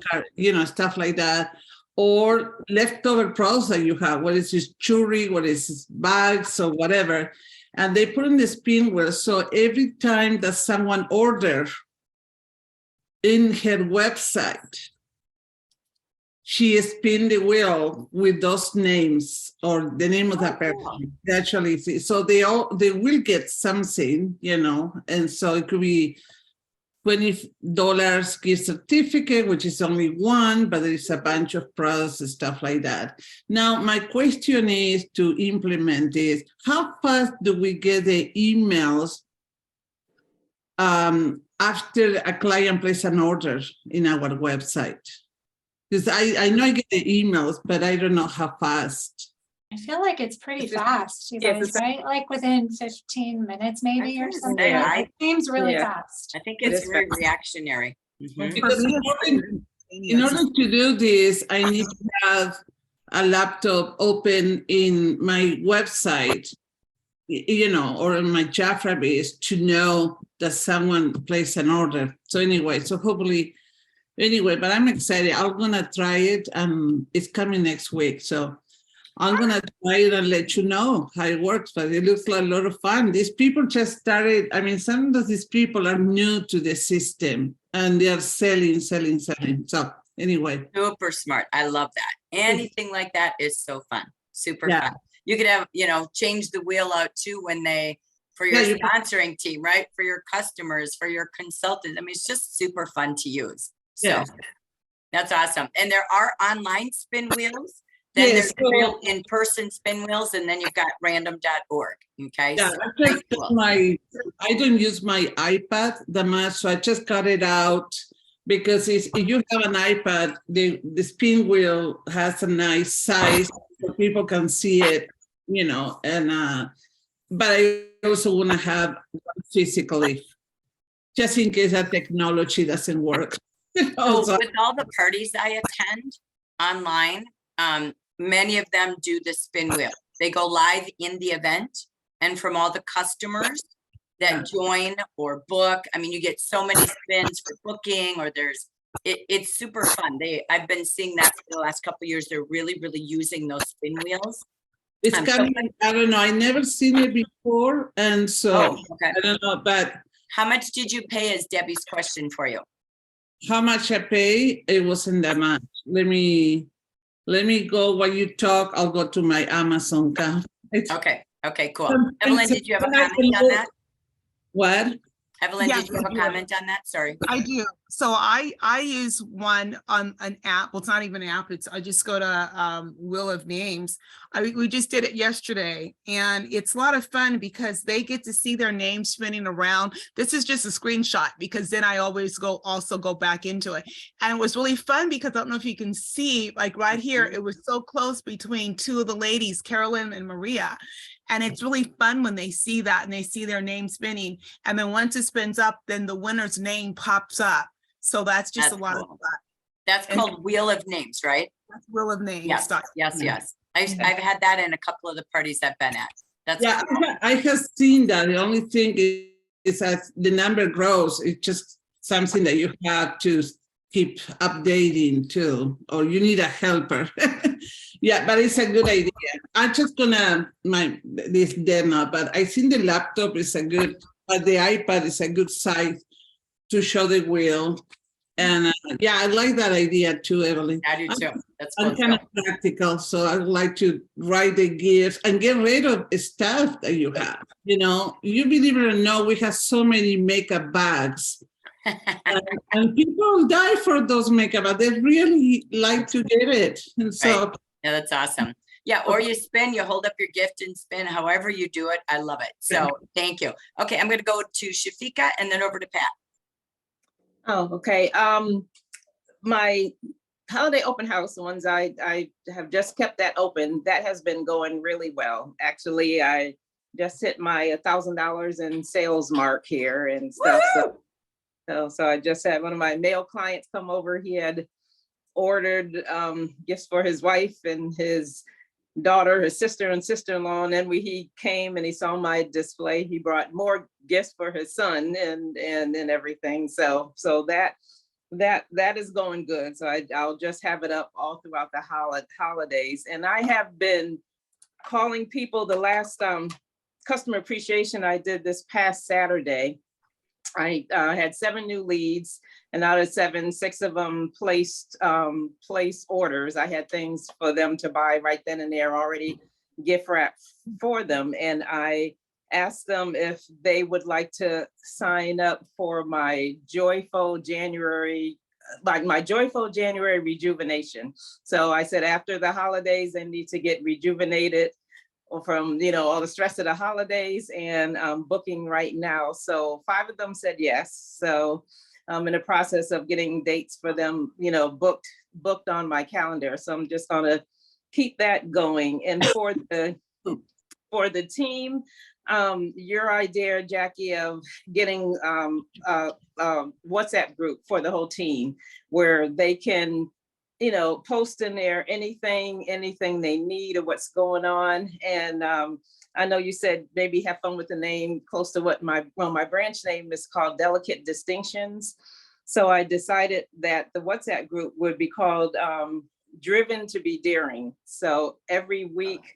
[SPEAKER 7] stuff like that, or leftover products that you have, what is this jewelry, what is this bags or whatever, and they put in the spin wheel. So every time that someone orders in her website, she spin the wheel with those names or the name of that person. Actually, so they will get something, and so it could be $20 gift certificate, which is only one, but there is a bunch of products and stuff like that. Now, my question is to implement this. How fast do we get the emails after a client places an order in our website? Because I know I get the emails, but I don't know how fast.
[SPEAKER 6] I feel like it's pretty
[SPEAKER 2] It's just-
[SPEAKER 6] fast, you
[SPEAKER 2] yeah, it's
[SPEAKER 6] guys, right? Like within 15 minutes maybe or
[SPEAKER 1] gonna
[SPEAKER 6] something.
[SPEAKER 1] say,
[SPEAKER 6] Like, it seems really
[SPEAKER 2] Yeah.
[SPEAKER 6] fast.
[SPEAKER 1] I think
[SPEAKER 2] It
[SPEAKER 1] it's
[SPEAKER 2] is
[SPEAKER 1] very
[SPEAKER 2] fast.
[SPEAKER 1] reactionary. Mhm.
[SPEAKER 7] Because in order to do this, I need to have a laptop open in my website, or in my Jafra base to know that someone placed an order. So hopefully, but I'm excited. I'm gonna try it, and it's coming next week. So I'm gonna try it and let you know how it works. But it looks like a lot of fun. These people just started. I mean, some of these people are new to the system, and they are selling. So anyway,
[SPEAKER 1] Super smart. I love that. Anything like that is so fun. Super
[SPEAKER 7] Yeah.
[SPEAKER 1] fun. You could have, change the wheel out too when for your
[SPEAKER 7] Yeah, you can-
[SPEAKER 1] sponsoring team, right? For your customers, for your consultants. I mean, it's just super fun to use. So
[SPEAKER 7] Yeah.
[SPEAKER 1] that's awesome. And there are online spin wheels. Then
[SPEAKER 7] Yes,
[SPEAKER 1] there's the real
[SPEAKER 7] so-
[SPEAKER 1] in-person spin wheels, and then you've got random.org. Okay.
[SPEAKER 7] Yeah,
[SPEAKER 1] so
[SPEAKER 7] I
[SPEAKER 1] very
[SPEAKER 7] just
[SPEAKER 1] cool.
[SPEAKER 7] I don't use my iPad that much, so I just cut it out because if you have an iPad, the spin wheel has a nice size so people can see it, and but I also want to have one physically, just in case that technology doesn't work.
[SPEAKER 1] So with all the parties I attend online, many of them do the spin wheel. They go live in the event, and from all the customers that join or book, I mean, you get so many spins for booking, or it's super fun. I've been seeing that for the last couple of years. They're really, really using those spin wheels.
[SPEAKER 7] It's
[SPEAKER 1] So-
[SPEAKER 7] coming, I don't know, I never seen it before, and so
[SPEAKER 1] okay.
[SPEAKER 7] I don't know, but
[SPEAKER 1] How much did you pay is Debbie's question for you.
[SPEAKER 7] how much I pay, it wasn't that much. Let me go while you talk. I'll go to my Amazon account.
[SPEAKER 1] Okay, cool.
[SPEAKER 7] Um,
[SPEAKER 1] Evelyn,
[SPEAKER 7] and
[SPEAKER 1] did you have a
[SPEAKER 7] then I
[SPEAKER 1] comment
[SPEAKER 7] can
[SPEAKER 1] on
[SPEAKER 7] look-
[SPEAKER 1] that?
[SPEAKER 7] What?
[SPEAKER 1] Evelyn,
[SPEAKER 8] Yes,
[SPEAKER 1] did you have
[SPEAKER 8] I
[SPEAKER 1] a
[SPEAKER 8] do.
[SPEAKER 1] comment on that? Sorry.
[SPEAKER 8] I do. So I use one on an app. Well, it's not even an app. I just go to Wheel of Names. We just did it yesterday, and it's a lot of fun because they get to see their name spinning around. This is just a screenshot because then I always also go back into it. And it was really fun because I don't know if you can see, like right here, it was so close between two of the ladies, Carolyn and Maria. And it's really fun when they see that and they see their name spinning. And then once it spins up, then the winner's name pops up. So that's just
[SPEAKER 1] That's
[SPEAKER 8] a lot of
[SPEAKER 1] cool.
[SPEAKER 8] fun.
[SPEAKER 1] That's
[SPEAKER 8] And-
[SPEAKER 1] called Wheel of Names, right?
[SPEAKER 8] That's Wheel of Names.
[SPEAKER 1] Yes,
[SPEAKER 8] dot-
[SPEAKER 1] yes,
[SPEAKER 7] Yeah.
[SPEAKER 1] yes. I've had that in a couple of the parties I've been at. That's
[SPEAKER 7] Yeah,
[SPEAKER 1] cool.
[SPEAKER 7] I have seen that. The only thing is as the number grows, it's just something that you have to keep updating too, or you need a helper. Yeah, but it's a good idea. I'm just gonna this demo, but I think the laptop is a good, but the iPad is a good size to show the wheel. And yeah, I like that idea too, Evelyn.
[SPEAKER 1] I do too. That's cool.
[SPEAKER 7] I'm kind of practical, so I would like to write the gifts and get rid of stuff that you have. You believe it or not, we have so many makeup bags. And people die for those makeup bags. They really like to get it. And so
[SPEAKER 1] Yeah, that's awesome. Yeah, or you spin, you hold up your gift and spin, however you do it. I love it. So thank you. Okay, I'm gonna go to Shafika and then over to Pat.
[SPEAKER 9] Oh, okay. My holiday open house ones, I have just kept that open. That has been going really well. Actually, I just hit my $1,000 in sales mark here and stuff. So I just had one of my male clients come over. He had ordered gifts for his wife and his daughter, his sister and sister-in-law. And then he came and he saw my display. He brought more gifts for his son and everything. So that is going good. So I'll just have it up all throughout the holidays. And I have been calling people. The last customer appreciation I did this past Saturday, I had 7 new leads, and out of 7, 6 of them placed orders. I had things for them to buy right then and there, already gift wrapped for them. And I asked them if they would like to sign up for my Joyful January, rejuvenation. So I said, after the holidays, they need to get rejuvenated from all the stress of the holidays, and booking right now. So 5 of them said yes. So I'm in the process of getting dates for them, booked on my calendar. So I'm just gonna keep that going. And for the team, your idea, Jackie, of getting WhatsApp group for the whole team where they can post in there anything they need or what's going on. And I know you said maybe have fun with the name, close to what my branch name is called, Delicate Distinctions. So I decided that the WhatsApp group would be called Driven to be Daring. So every week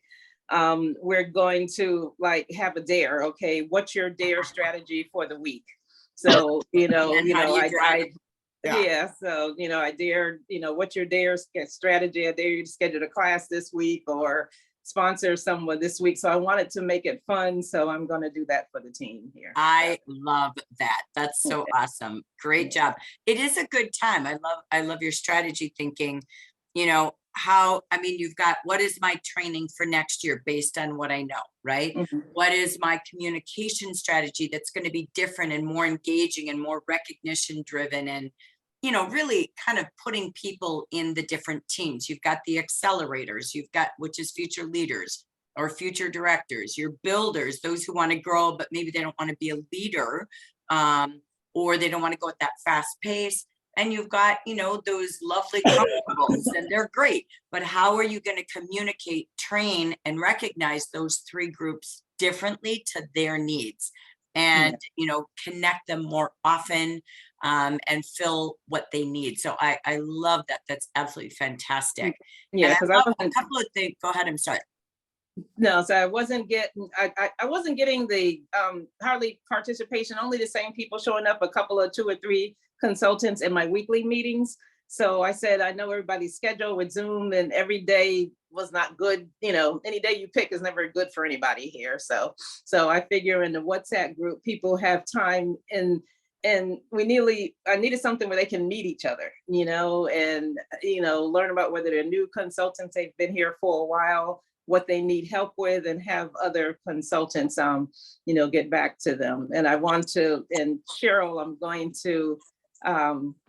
[SPEAKER 9] we're going to have a dare. Okay, what's your dare strategy for the week? So Yeah, so I dare, what's your dare strategy? I dare you to schedule a class this week or sponsor someone this week. So I wanted to make it fun. So I'm going to do that for the team here.
[SPEAKER 1] I love that. That's so awesome. Great job. It is a good time. I love your strategy thinking. how, I mean, you've got, what is my training for next year based on what I know, right?
[SPEAKER 9] Mhm.
[SPEAKER 1] What is my communication strategy that's going to be different and more engaging and more recognition driven, and, you know, really kind of putting people in the different teams. You've got the accelerators, you've got, which is future leaders or future directors, your builders, those who want to grow, but maybe they don't want to be a leader, or they don't want to go at that fast pace. And you've got, you know, those lovely comparables, and they're great, but how are you going to communicate, train, and recognize those three groups differently to their needs, and, you know, connect them more often, and fill what they need. So I love that. That's absolutely fantastic.
[SPEAKER 9] Yeah,
[SPEAKER 1] And
[SPEAKER 9] because
[SPEAKER 1] I
[SPEAKER 9] I
[SPEAKER 1] love a
[SPEAKER 9] wasn't,
[SPEAKER 1] couple of things. Go ahead, I'm sorry.
[SPEAKER 9] no, so I wasn't getting, I wasn't getting the hardly participation, only the same people showing up, a couple of 2 or 3 consultants in my weekly meetings. So I said, I know everybody's schedule with Zoom, and every day was not good. You know, any day you pick is never good for anybody here. So I figure in the WhatsApp group, people have time, and I needed something where they can meet each other, you know, and, you know, learn about whether they're new consultants, they've been here for a while, what they need help with, and have other consultants, you know, get back to them. And I want to, and Cheryl, I'm going to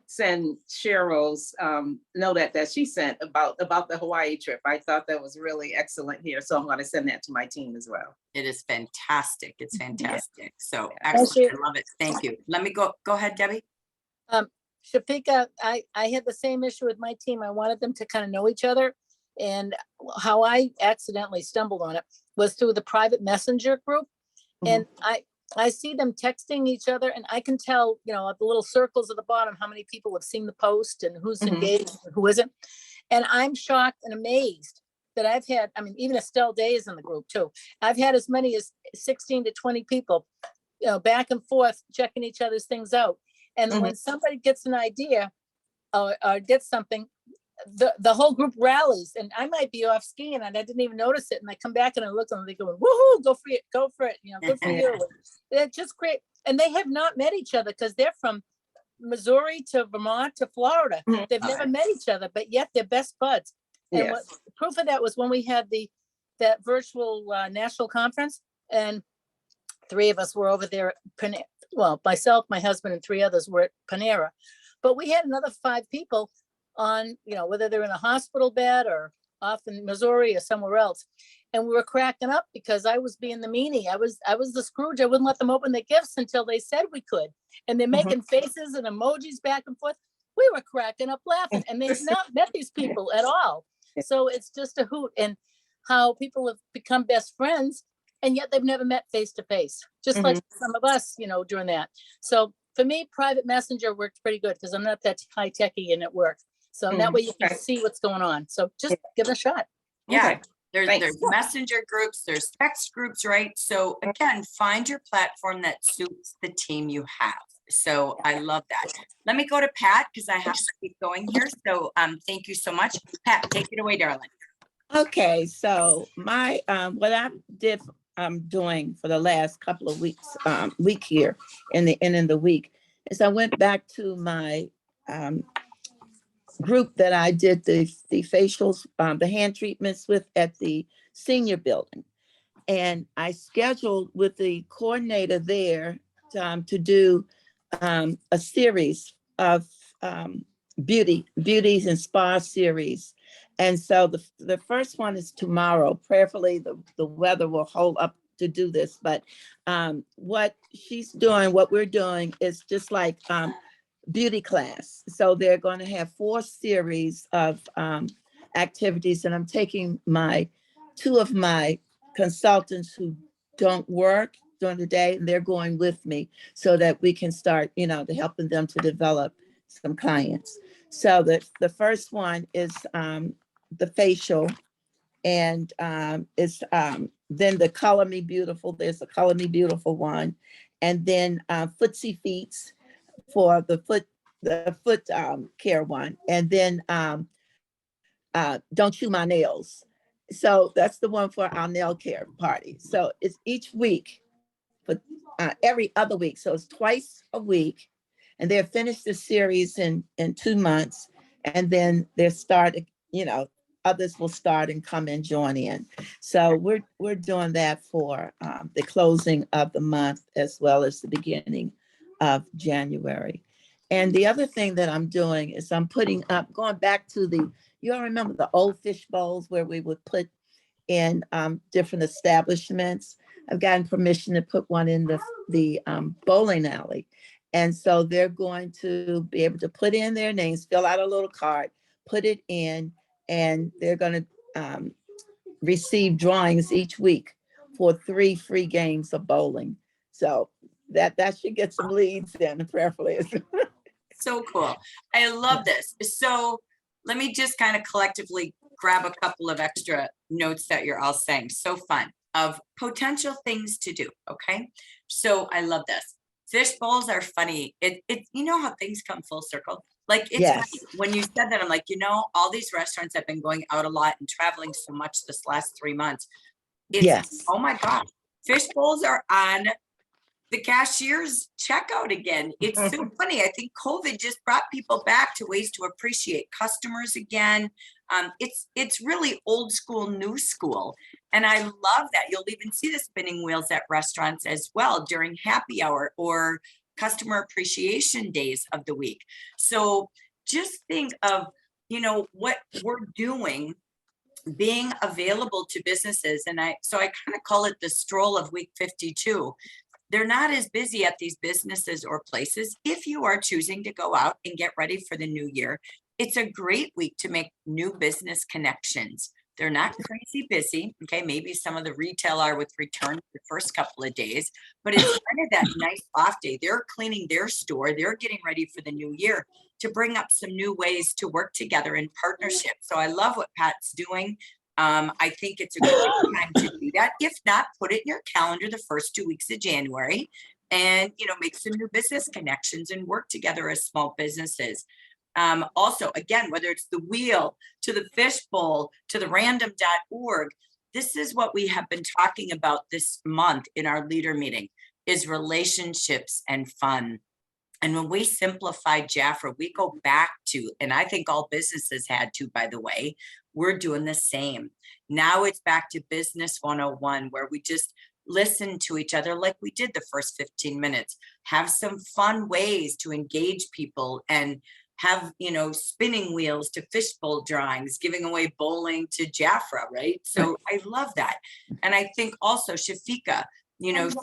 [SPEAKER 9] send Cheryl's note that she sent about the Hawaii trip. I thought that was really excellent here. So I'm going to send that to my team as well.
[SPEAKER 1] It is fantastic. It's fantastic. So
[SPEAKER 4] Actually-
[SPEAKER 1] excellent. I love it. Thank you. Let me go ahead, Debbie.
[SPEAKER 4] Shafika, I had the same issue with my team. I wanted them to kind of know each other. And how I accidentally stumbled on it was through the private messenger group. And I see them texting each other, and I can tell, you know, at the little circles at the bottom, how many people have seen the post and who's engaged and who isn't. And I'm shocked and amazed that I've had, I mean, even Estelle Day is in the group too. I've had as many as 16 to 20 people, you know, back and forth, checking each other's things out. And when somebody gets an idea or gets something, the whole group rallies, and I might be off skiing and I didn't even notice it. And I come back and I look and they go, woohoo, go for it. You know, good for you. They're just great. And they have not met each other because they're from Missouri to Vermont to Florida. They've never met each other, but yet they're best buds. And what proof of that was when we had that virtual national conference, and 3 of us were over there at well, myself, my husband, and 3 others were at Panera. But we had another 5 people on, you know, whether they're in a hospital bed or off in Missouri or somewhere else. And we were cracking up because I was being the meanie. I was the Scrooge. I wouldn't let them open their gifts until they said we could. And they're making faces and emojis back and forth. We were cracking up laughing, and they've not met these people at all. So it's just a hoot, and how people have become best friends, and yet they've never met face to face, just like some of us, you know, doing that. So for me, private messenger worked pretty good because I'm not that high techy and it worked. So that way you can see what's going on. So just give it a shot.
[SPEAKER 1] Yeah. There's messenger groups, there's text groups, right? So again, find your platform that suits the team you have. So I love that. Let me go to Pat because I have to keep going here. So thank you so much. Pat, take it away, darling.
[SPEAKER 10] Okay, so my I'm doing for the last couple of weeks, week here in the end of the week, is I went back to my group that I did the facials, the hand treatments with at the senior building. And I scheduled with the coordinator there to do a series of beauties and spa series. And so the first one is tomorrow. Prayerfully, the weather will hold up to do this. But what we're doing is just like beauty class. So they're going to have 4 series of activities, and I'm taking 2 of my consultants who don't work during the day, and they're going with me so that we can start, you know, helping them to develop some clients. So the first one is the facial, and it's then the Color Me Beautiful. There's a Color Me Beautiful one, and then Footsie Feets for the foot care one, and then Don't Chew My Nails. So that's the one for our nail care party. So it's each week, but every other week. So it's twice a week, and they'll finish the series in 2 months, and then they'll start, you know, others will start and come and join in. So we're doing that for the closing of the month as well as the beginning of January. And the other thing that I'm doing is I'm putting up, going back to you all remember the old fish bowls where we would put in different establishments. I've gotten permission to put one in the bowling alley. And so they're going to be able to put in their names, fill out a little card, put it in, and they're going to receive drawings each week for 3 free games of bowling. So that should get some leads in prayerfully.
[SPEAKER 1] So cool. I love this. So let me just kind of collectively grab a couple of extra notes that you're all saying. So fun of potential things to do. Okay. So I love this. Fish bowls are funny. You know how things come full circle. Like it's
[SPEAKER 10] Yes.
[SPEAKER 1] funny. When you said that, I'm like, all these restaurants have been going out a lot and traveling so much this last 3 months. It's,
[SPEAKER 10] Yes.
[SPEAKER 1] oh my gosh, fish bowls are on the cashier's checkout again. It's so funny. I think COVID just brought people back to ways to appreciate customers again. It's really old school, new school. And I love that. You'll even see the spinning wheels at restaurants as well during happy hour or customer appreciation days of the week. So just think of, what we're doing, being available to businesses. And so I kind of call it the stroll of week 52. They're not as busy at these businesses or places. If you are choosing to go out and get ready for the new year, it's a great week to make new business connections. They're not crazy busy. Okay, maybe some of the retail are with return the first couple of days, but it's kind of that nice off day. They're cleaning their store. They're getting ready for the new year to bring up some new ways to work together in partnership. So I love what Pat's doing. I think it's a great time to do that. If not, put it in your calendar the first 2 weeks of January and, make some new business connections and work together as small businesses. Also, again, whether it's the wheel to the fishbowl to the random.org, this is what we have been talking about this month in our leader meeting is relationships and fun. And when we simplified Jafra, we go back to, and I think all businesses had to, by the way, we're doing the same. Now it's back to business 101, where we just listen to each other like we did the first 15 minutes, have some fun ways to engage people and have, spinning wheels to fishbowl drawings, giving away bowling to Jafra, right? So I love that. And I think also Shafika,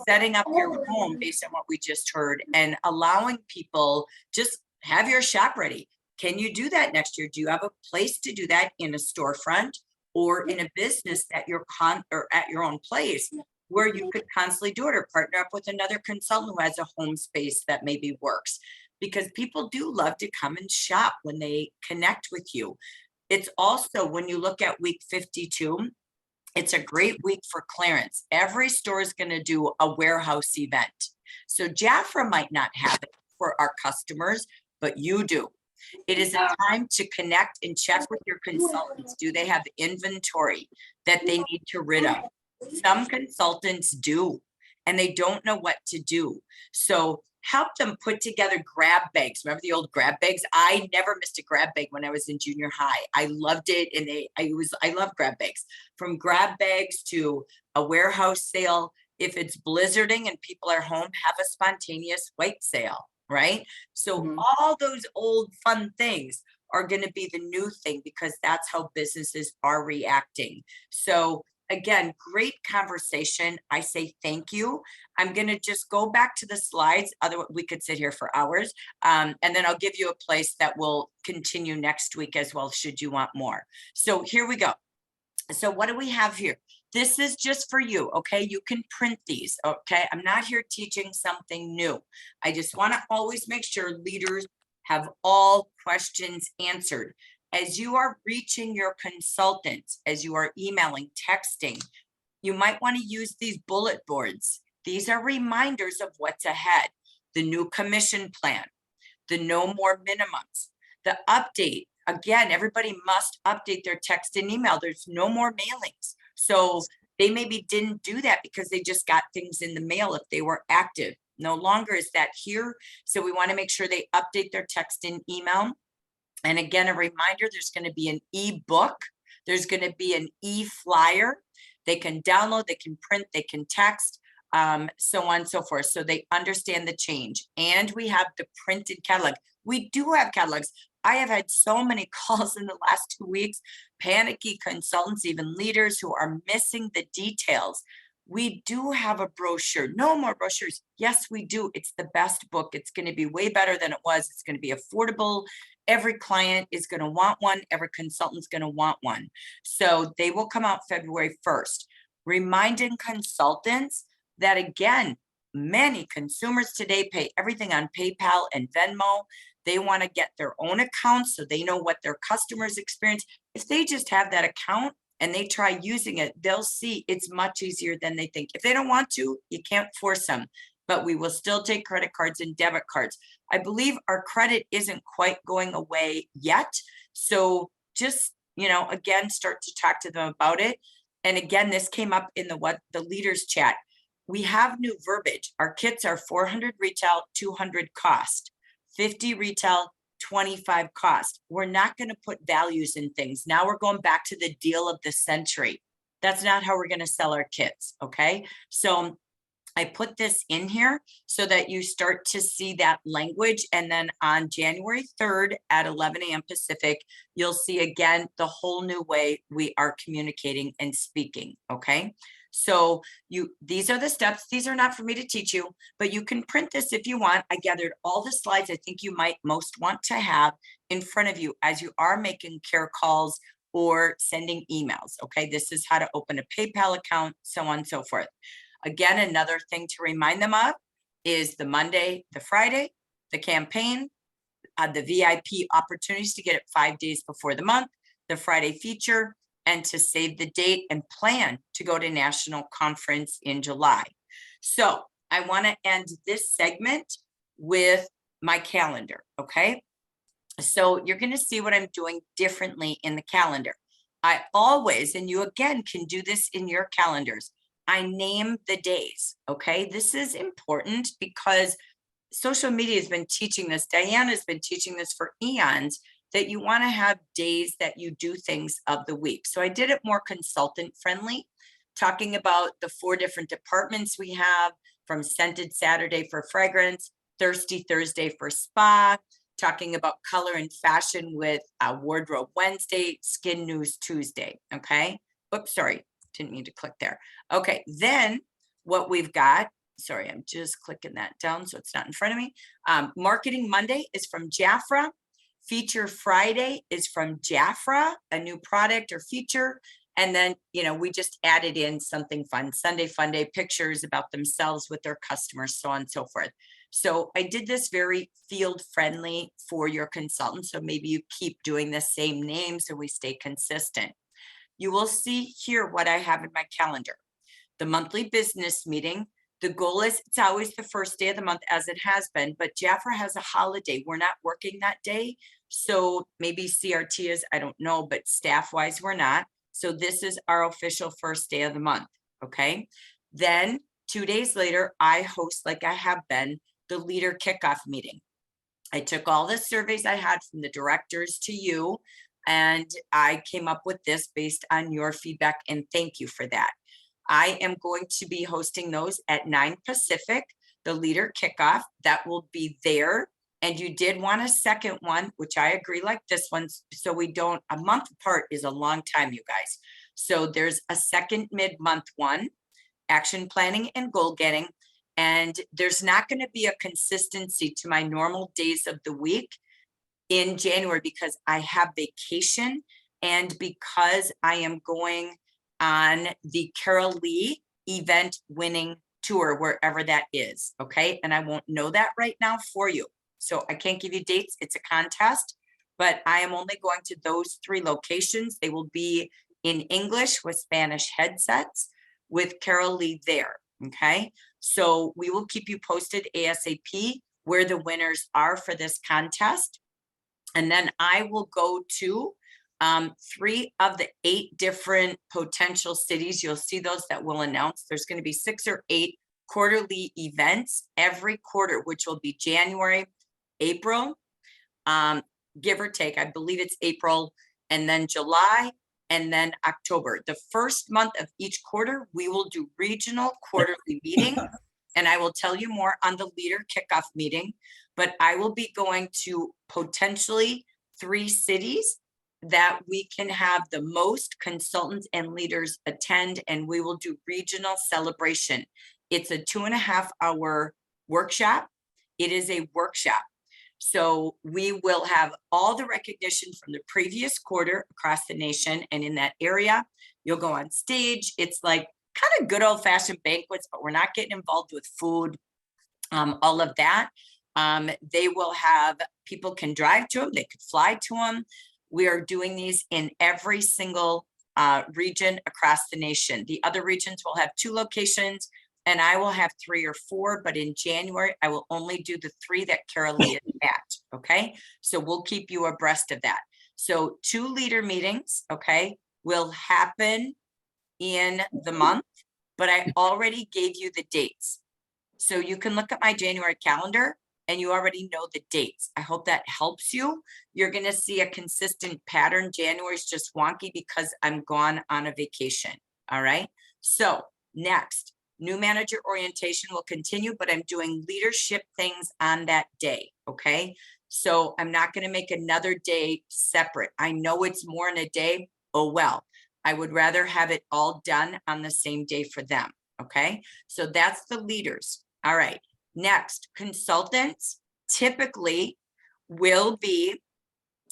[SPEAKER 1] setting up your home based on what we just heard and allowing people just have your shop ready. Can you do that next year? Do you have a place to do that in a storefront or in a business that you're or at your own place where you could constantly do it or partner up with another consultant who has a home space that maybe works? Because people do love to come and shop when they connect with you. It's also, when you look at week 52, it's a great week for clearance. Every store is going to do a warehouse event. So Jafra might not have it for our customers, but you do. It is a time to connect and check with your consultants. Do they have inventory that they need to rid of? Some consultants do, and they don't know what to do. So help them put together grab bags. Remember the old grab bags? I never missed a grab bag when I was in junior high. I loved it. And I love grab bags. From grab bags to a warehouse sale. If it's blizzarding and people are home, have a spontaneous white sale, right? So all those old fun things are going to be the new thing because that's how businesses are reacting. So again, great conversation. I say thank you. I'm going to just go back to the slides. Otherwise, we could sit here for hours. And then I'll give you a place that will continue next week as well, should you want more. So here we go. So what do we have here? This is just for you, okay? You can print these, okay? I'm not here teaching something new. I just want to always make sure leaders have all questions answered. As you are reaching your consultants, as you are emailing, texting, you might want to use these bullet boards. These are reminders of what's ahead. The new commission plan, the no more minimums, the update. Again, everybody must update their text and email. There's no more mailings. So they maybe didn't do that because they just got things in the mail if they were active. No longer is that here. So we want to make sure they update their text and email. And again, a reminder, there's going to be an ebook There's going to be an e-flyer. They can download, they can print, they can text, so on and so forth. So they understand the change. And we have the printed catalog. We do have catalogs. I have had so many calls in the last 2 weeks, panicky consultants, even leaders who are missing the details. We do have a brochure. No more brochures. Yes, we do. It's the best book. It's going to be way better than it was. It's going to be affordable. Every client is going to want one. Every consultant's going to want one. So they will come out February 1st. Reminding consultants that, again, many consumers today pay everything on PayPal and Venmo. They want to get their own accounts so they know what their customers experience. If they just have that account and they try using it, they'll see it's much easier than they think. If they don't want to, you can't force them, but we will still take credit cards and debit cards. I believe our credit isn't quite going away yet. So just, again, start to talk to them about it. And again, this came up in the leaders chat. We have new verbiage. Our kits are 400 retail, 200 cost, 50 retail, 25 cost. We're not going to put values in things. Now we're going back to the deal of the century. That's not how we're going to sell our kits. Okay. So I put this in here so that you start to see that language. And then on January 3rd at 11 a.m. Pacific, you'll see again the whole new way we are communicating and speaking. Okay. So these are the steps. These are not for me to teach you, but you can print this if you want. I gathered all the slides I think you might most want to have in front of you as you are making care calls or sending emails. Okay, this is how to open a PayPal account, so on and so forth. Again, another thing to remind them of is the Monday, the Friday, the campaign, the VIP opportunities to get it 5 days before the month, the Friday feature, and to save the date and plan to go to national conference in July. So I want to end this segment with my calendar, okay? So you're going to see what I'm doing differently in the calendar. I always, and you again can do this in your calendars, I name the days, okay? This is important because social media has been teaching this. Diana has been teaching this for eons, that you want to have days that you do things of the week. So I did it more consultant friendly, talking about the 4 different departments we have, from Scented Saturday for fragrance, Thirsty Thursday for spa, talking about color and fashion with Wardrobe Wednesday, Skin News Tuesday, okay? Oops, sorry, didn't mean to click there. Okay, then what we've got, sorry, I'm just clicking that down so it's not in front of me. Marketing Monday is from Jafra. Feature Friday is from Jafra, a new product or feature. And then, we just added in something fun, Sunday Fun Day, pictures about themselves with their customers, so on and so forth. So I did this very field friendly for your consultants. So maybe you keep doing the same name so we stay consistent. You will see here what I have in my calendar. The monthly business meeting. The goal is it's always the first day of the month, as it has been, but Jafra has a holiday. We're not working that day. So maybe CRT is, I don't know, but staff wise, we're not. So this is our official first day of the month. Okay. Then 2 days later, I host, like I have been, the leader kickoff meeting. I took all the surveys I had from the directors to you, and I came up with this based on your feedback, and thank you for that. I am going to be hosting those at 9 Pacific, the leader kickoff. That will be there. And you did want a second one, which I agree, like this one. So we don't, a month apart is a long time, you guys. So there's a second mid-month one, action planning and goal getting. And there's not going to be a consistency to my normal days of the week in January because I have vacation and because I am going on the Carol Lee event winning tour, wherever that is. Okay. And I won't know that right now for you. So I can't give you dates. It's a contest, but I am only going to those 3 locations. They will be in English with Spanish headsets with Carol Lee there. Okay. So we will keep you posted ASAP where the winners are for this contest. And then I will go to 3 of the 8 different potential cities. You'll see those that will announce. There's going to be 6 or 8 quarterly events every quarter, which will be January, April, give or take. I believe it's April, and then July, and then October. The first month of each quarter, we will do regional quarterly meeting. And I will tell you more on the leader kickoff meeting, but I will be going to potentially 3 cities that we can have the most consultants and leaders attend, and we will do regional celebration. It's a 2.5-hour workshop. It is a workshop. So we will have all the recognition from the previous quarter across the nation and in that area. You'll go on stage. It's like kind of good old fashioned banquets, but we're not getting involved with food, all of that. They will have, people can drive to them, they could fly to them. We are doing these in every single region across the nation. The other regions will have 2 locations and I will have 3 or 4, but in January, I will only do the 3 that Carolee is at, okay? So we'll keep you abreast of that. So 2 leader meetings, okay, will happen in the month, but I already gave you the dates. So you can look at my January calendar and you already know the dates. I hope that helps you. You're gonna see a consistent pattern. January is just wonky because I'm gone on a vacation, all right? So next, new manager orientation will continue, but I'm doing leadership things on that day, okay? So I'm not gonna make another day separate. I know it's more in a day, oh well. I would rather have it all done on the same day for them, okay? So that's the leaders. All right, next, consultants typically will be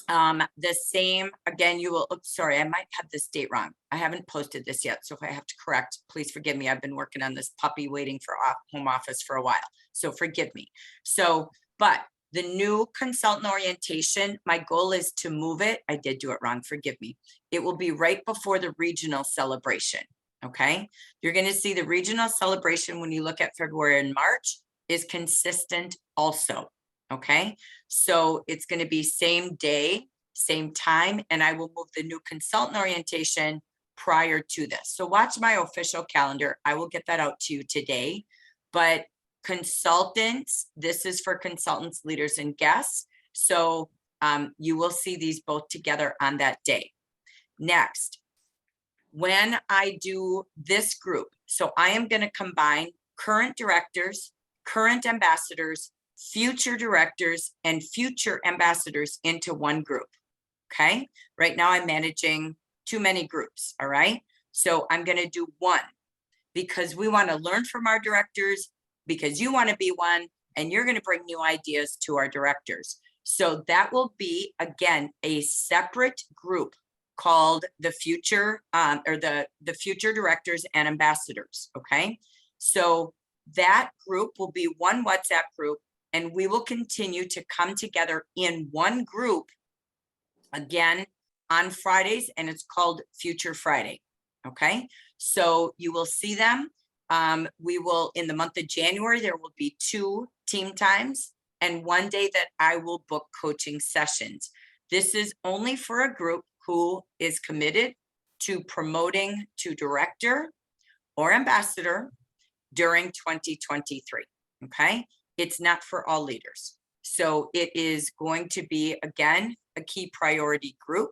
[SPEAKER 1] the same, again, you will, oops, sorry, I might have this date wrong. I haven't posted this yet, so if I have to correct, please forgive me. I've been working on this puppy waiting for home office for a while, so forgive me. So, but the new consultant orientation, my goal is to move it. I did do it wrong, forgive me. It will be right before the regional celebration, okay? You're gonna see the regional celebration when you look at February and March is consistent also, okay? So it's gonna be same day, same time, and I will move the new consultant orientation prior to this. So watch my official calendar. I will get that out to you today, but consultants, this is for consultants, leaders, and guests. So you will see these both together on that day. Next, when I do this group, so I am going to combine current directors, current ambassadors, future directors, and future ambassadors into one group, okay? Right now I'm managing too many groups, all right? So I'm going to do one because we want to learn from our directors, because you want to be one and you're going to bring new ideas to our directors. So that will be, again, a separate group called the future or the future directors and ambassadors, okay? So that group will be one WhatsApp group and we will continue to come together in one group again on Fridays, and it's called Future Friday, okay? So you will see them. We will, in the month of January, there will be 2 team times and one day that I will book coaching sessions. This is only for a group who is committed to promoting to director or ambassador during 2023, okay? It's not for all leaders. So it is going to be, again, a key priority group.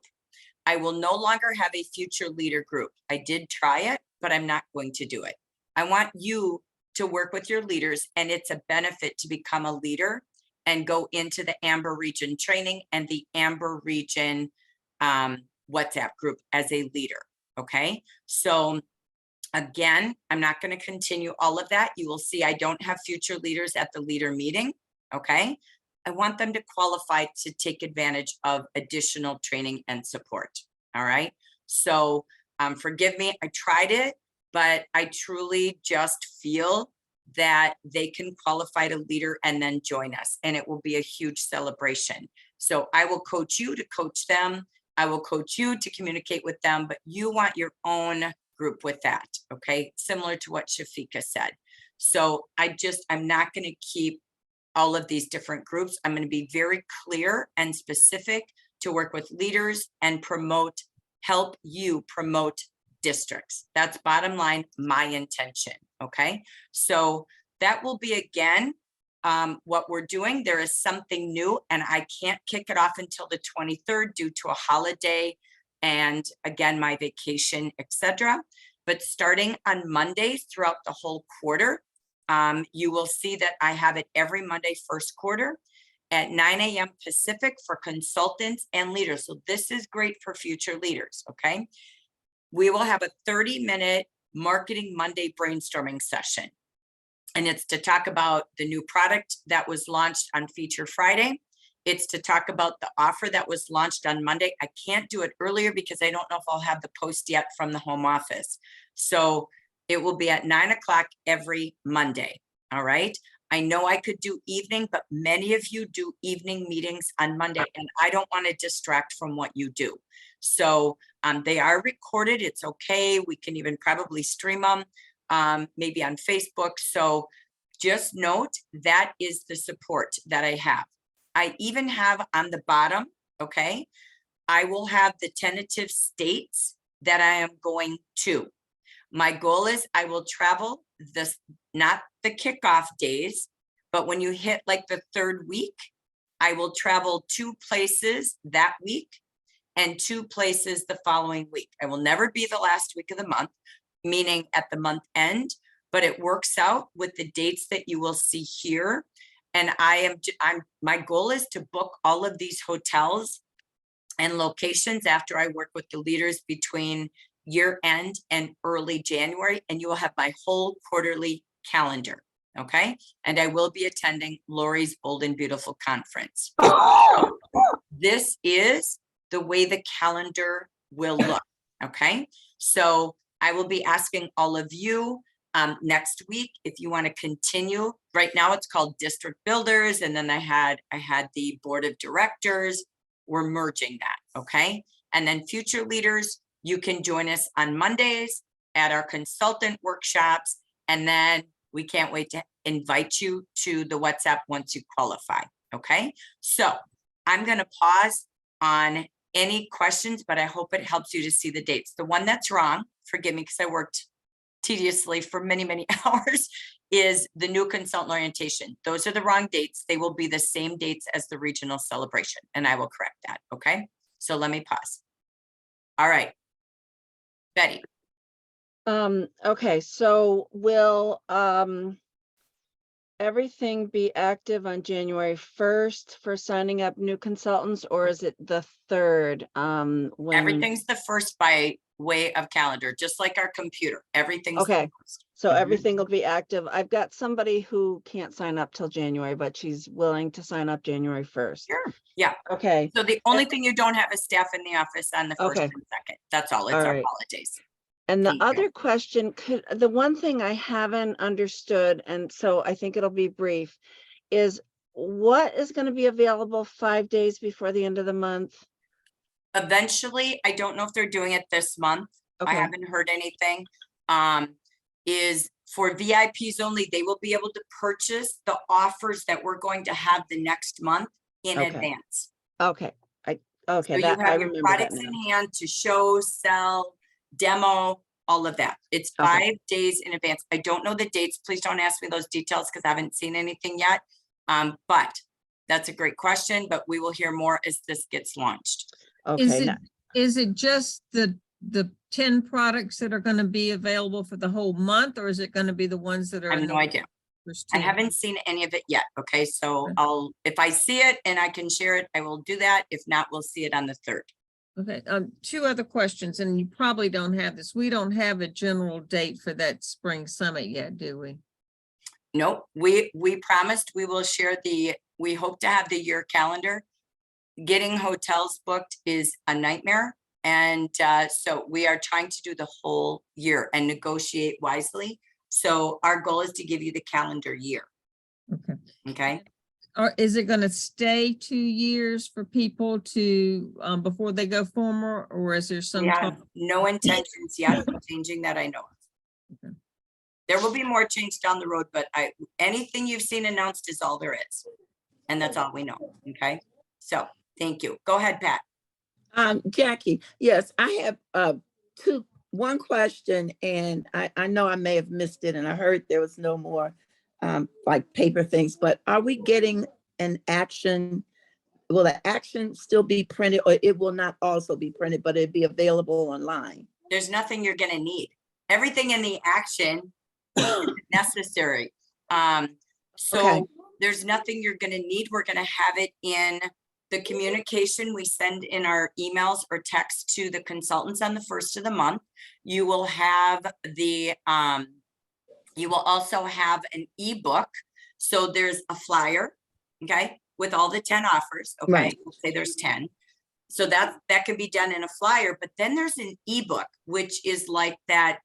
[SPEAKER 1] I will no longer have a future leader group. I did try it, but I'm not going to do it. I want you to work with your leaders, and it's a benefit to become a leader and go into the Amber Region training and the Amber Region WhatsApp group as a leader, okay? So again, I'm not going to continue all of that. You will see I don't have future leaders at the leader meeting, okay? I want them to qualify to take advantage of additional training and support, all right? So forgive me, I tried it, but I truly just feel that they can qualify to leader and then join us, and it will be a huge celebration. So I will coach you to coach them. I will coach you to communicate with them, but you want your own group with that, okay? Similar to what Shafika said. So I'm not going to keep all of these different groups. I'm going to be very clear and specific to work with leaders and help you promote districts. That's bottom line, my intention, okay? So that will be, again, what we're doing. There is something new and I can't kick it off until the 23rd due to a holiday. and again, my vacation, etc. But starting on Mondays throughout the whole quarter, you will see that I have it every Monday, first quarter at 9 a.m. Pacific for consultants and leaders. So this is great for future leaders, okay? We will have a 30-minute Marketing Monday brainstorming session. And it's to talk about the new product that was launched on Feature Friday. It's to talk about the offer that was launched on Monday. I can't do it earlier because I don't know if I'll have the post yet from the home office. So it will be at 9 o'clock every Monday, all right? I know I could do evening, but many of you do evening meetings on Monday, and I don't want to distract from what you do. So they are recorded. It's okay. We can even probably stream them, maybe on Facebook. So just note that is the support that I have. I even have on the bottom, okay, I will have the tentative states that I am going to. My goal is I will travel this, not the kickoff days, but when you hit like the third week, I will travel 2 places that week and 2 places the following week. I will never be the last week of the month, meaning at the month end, but it works out with the dates that you will see here. And my goal is to book all of these hotels and locations after I work with the leaders between year end and early January, and you will have my whole quarterly calendar, okay? And I will be attending Lori's Bold and Beautiful conference. This is the way the calendar will look, okay? So I will be asking all of you next week if you want to continue. Right now it's called District Builders, and then I had the Board of Directors. We're merging that, okay? And then future leaders, you can join us on Mondays at our consultant workshops, and then we can't wait to invite you to the WhatsApp once you qualify, okay? So I'm gonna pause on any questions, but I hope it helps you to see the dates. The one that's wrong, forgive me because I worked tediously for many, many hours, is the new consultant orientation. Those are the wrong dates. They will be the same dates as the regional celebration, and I will correct that, okay? So let me pause. All right. Betty.
[SPEAKER 3] Okay, so will everything be active on January 1st for signing up new consultants, or is it the 3rd? When
[SPEAKER 1] Everything's the first by way of calendar, just like our computer. Everything's the
[SPEAKER 3] Okay.
[SPEAKER 1] first.
[SPEAKER 3] So
[SPEAKER 1] Mhm.
[SPEAKER 3] everything will be active. I've got somebody who can't sign up till January, but she's willing to sign up January 1st.
[SPEAKER 1] Sure. Yeah.
[SPEAKER 3] Okay,
[SPEAKER 1] So the only thing you don't have is staff in the office on the first
[SPEAKER 3] Okay.
[SPEAKER 1] and second. That's all. It's
[SPEAKER 3] All
[SPEAKER 1] our
[SPEAKER 3] right.
[SPEAKER 1] holidays.
[SPEAKER 3] and the
[SPEAKER 1] Thank you.
[SPEAKER 3] other question, the one thing I haven't understood, and so I think it'll be brief, is what is going to be available 5 days before the end of the month?
[SPEAKER 1] Eventually, I don't know if they're doing it this month. I
[SPEAKER 3] Okay,
[SPEAKER 1] haven't heard anything. Is for VIPs only, they will be able to purchase the offers that we're going to have the next month in
[SPEAKER 3] Okay.
[SPEAKER 1] advance.
[SPEAKER 3] okay,
[SPEAKER 1] So
[SPEAKER 3] okay,
[SPEAKER 1] you
[SPEAKER 3] that, I
[SPEAKER 1] have your
[SPEAKER 3] remember that
[SPEAKER 1] products
[SPEAKER 3] now.
[SPEAKER 1] in hand to show, sell, demo, all of that. It's
[SPEAKER 3] Okay.
[SPEAKER 1] 5 days in advance. I don't know the dates. Please don't ask me those details because I haven't seen anything yet. But that's a great question, but we will hear more as this gets launched.
[SPEAKER 3] Okay,
[SPEAKER 2] Is it just the 10 products that are gonna be available for the whole month, or is it gonna be the ones that are?
[SPEAKER 1] I have
[SPEAKER 2] in the
[SPEAKER 1] no idea.
[SPEAKER 2] first
[SPEAKER 1] I
[SPEAKER 2] 10?
[SPEAKER 1] haven't seen any of it yet. Okay, so
[SPEAKER 2] Okay.
[SPEAKER 1] if I see it and I can share it, I will do that. If not, we'll see it on the 3rd.
[SPEAKER 2] Okay, 2 other questions, and you probably don't have this. We don't have a general date for that spring summit yet, do we?
[SPEAKER 1] Nope, we promised we will share we hope to have the year calendar. Getting hotels booked is a nightmare. And so we are trying to do the whole year and negotiate wisely. So our goal is to give you the calendar year.
[SPEAKER 2] Okay.
[SPEAKER 1] Okay,
[SPEAKER 2] Or is it gonna stay 2 years for people to, before they go former, or is there some?
[SPEAKER 1] we
[SPEAKER 2] talk-
[SPEAKER 1] have no intentions yet of changing that, I know of.
[SPEAKER 2] Okay.
[SPEAKER 1] There will be more change down the road, but anything you've seen announced is all there is. And that's all we know, okay? So, thank you. Go ahead, Pat.
[SPEAKER 10] Jackie, yes, I have one question, and I know I may have missed it, and I heard there was no more like paper things, but are we getting an action will the action still be printed, or it will not also be printed, but it'd be available online?
[SPEAKER 1] There's nothing you're gonna need. Everything in the action is necessary.
[SPEAKER 10] Okay.
[SPEAKER 1] So there's nothing you're gonna need. We're gonna have it in the communication we send in our emails or text to the consultants on the first of the month. You will have the, you will also have an ebook. So there's a flyer, okay, with all the 10 offers, okay?
[SPEAKER 10] Right.
[SPEAKER 1] We'll say there's 10. So that can be done in a flyer, but then there's an ebook, which is like that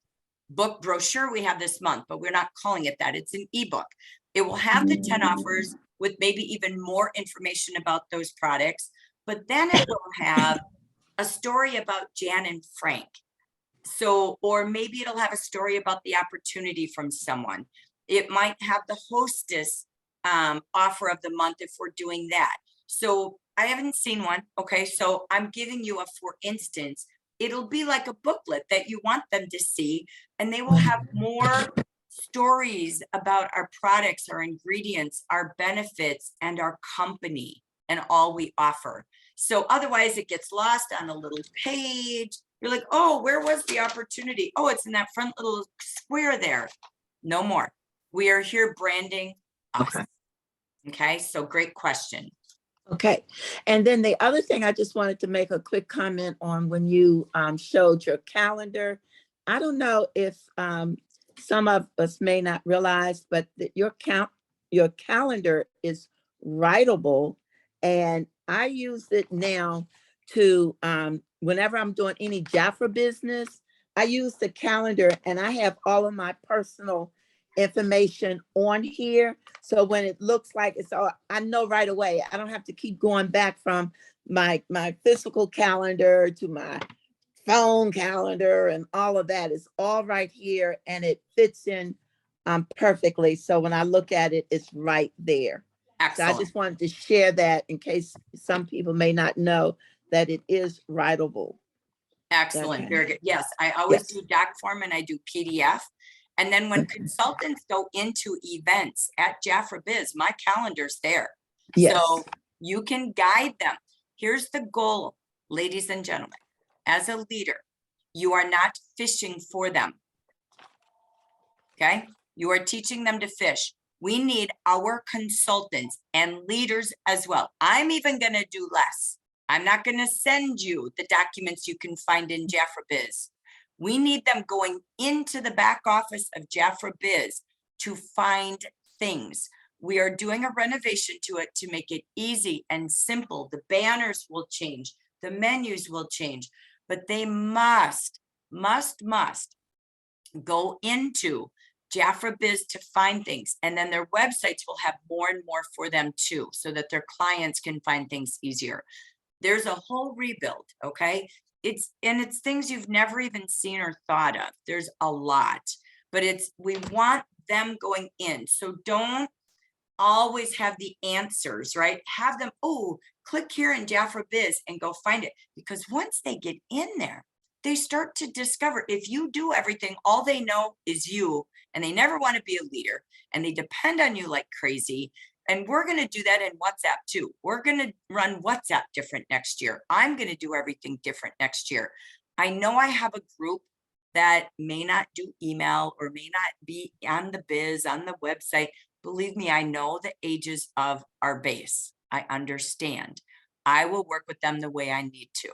[SPEAKER 1] book brochure we have this month, but we're not calling it that. It's an ebook. It will have the 10 offers with maybe even more information about those products, but then it will have a story about Jan and Frank. So, or maybe it'll have a story about the opportunity from someone. It might have the hostess offer of the month if we're doing that. So I haven't seen one. Okay, so I'm giving you a, for instance, it'll be like a booklet that you want them to see, and they will have more stories about our products, our ingredients, our benefits, and our company and all we offer. So otherwise it gets lost on a little page. You're like, oh, where was the opportunity? Oh, it's in that front little square there. No more. We are here branding us.
[SPEAKER 10] Okay.
[SPEAKER 1] Okay, so great question.
[SPEAKER 10] Okay, and then the other thing I just wanted to make a quick comment on when you showed your calendar. I don't know if some of us may not realize, but that your calendar is writable, and I use it now to whenever I'm doing any Jafra business, I use the calendar and I have all of my personal information on here. So when it looks like it's all, I know right away. I don't have to keep going back from my physical calendar to my phone calendar, and all of that is all right here, and it fits in perfectly. So when I look at it, it's right there. So I
[SPEAKER 1] Excellent.
[SPEAKER 10] just wanted to share that in case some people may not know that it is writable.
[SPEAKER 1] Excellent.
[SPEAKER 10] Okay.
[SPEAKER 1] Very good. Yes, I always
[SPEAKER 10] Yes.
[SPEAKER 1] do doc form and I do PDF. And then when
[SPEAKER 10] Okay.
[SPEAKER 1] consultants go into events at Jafra Biz, my calendar's there.
[SPEAKER 10] Yes.
[SPEAKER 1] So you can guide them. Here's the goal, ladies and gentlemen. As a leader, you are not fishing for them. Okay? You are teaching them to fish. We need our consultants and leaders as well. I'm even going to do less. I'm not going to send you the documents you can find in Jafra Biz. We need them going into the back office of Jafra Biz to find things. We are doing a renovation to it to make it easy and simple. The banners will change. The menus will change, but they must go into Jafra Biz to find things. And then their websites will have more and more for them too, so that their clients can find things easier. There's a whole rebuild, okay? It's things you've never even seen or thought of. There's a lot, but we want them going in. So don't always have the answers, right? Have them, oh, click here in Jafra Biz and go find it. Because once they get in there, they start to discover if you do everything, all they know is you, and they never want to be a leader, and they depend on you like crazy. And we're going to do that in WhatsApp too. We're going to run WhatsApp different next year. I'm going to do everything different next year. I know I have a group that may not do email or may not be on the biz, on the website. Believe me, I know the ages of our base. I understand. I will work with them the way I need to.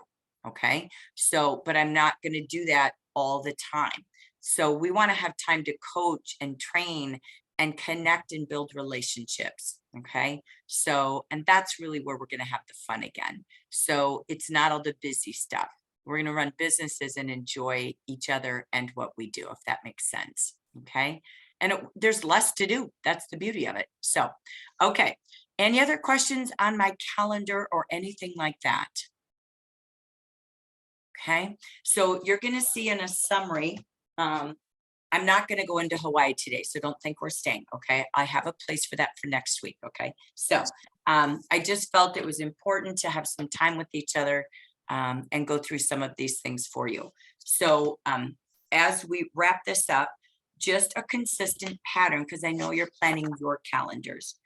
[SPEAKER 1] Okay. So, but I'm not going to do that all the time. So we want to have time to coach and train and connect and build relationships. Okay. So, and that's really where we're going to have the fun again. So it's not all the busy stuff. We're going to run businesses and enjoy each other and what we do, if that makes sense. Okay. And there's less to do. That's the beauty of it. So, okay. Any other questions on my calendar or anything like that? Okay. So you're going to see in a summary, I'm not going to go into Hawaii today, so don't think we're staying. Okay. I have a place for that for next week. Okay. So I just felt it was important to have some time with each other and go through some of these things for you. So as we wrap this up, just a consistent pattern, because I know you're planning your calendars.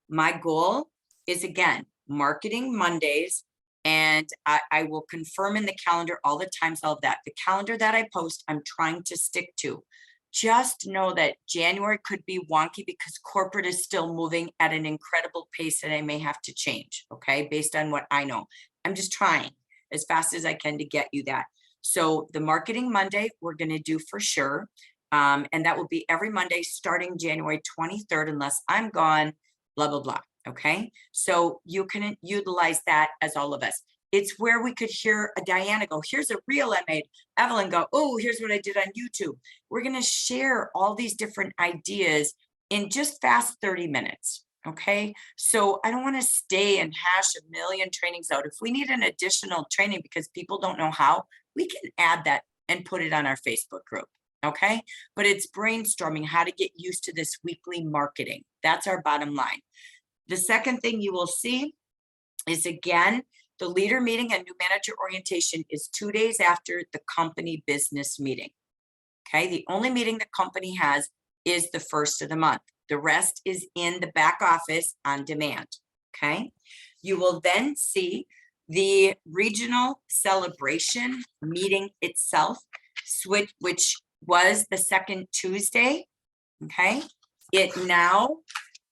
[SPEAKER 1] My goal is, again, Marketing Mondays. And I will confirm in the calendar all the times, all of that. The calendar that I post, I'm trying to stick to. Just know that January could be wonky because corporate is still moving at an incredible pace and I may have to change, okay, based on what I know. I'm just trying as fast as I can to get you that. So the Marketing Monday, we're going to do for sure. And that will be every Monday starting January 23rd, unless I'm gone, blah, blah, blah. Okay, so you can utilize that as all of us. It's where we could hear a Diana go, here's a reel I made. Evelyn go, oh, here's what I did on YouTube. We're going to share all these different ideas in just fast 30 minutes. Okay, so I don't want to stay and hash a million trainings out. If we need an additional training because people don't know how, we can add that and put it on our Facebook group. Okay, but it's brainstorming how to get used to this weekly marketing. That's our bottom line. The second thing you will see is, again, the leader meeting and new manager orientation is 2 days after the company business meeting. Okay, the only meeting the company has is the first of the month. The rest is in the back office on demand. Okay, you will then see the regional celebration meeting itself, which was the second Tuesday. Okay, it now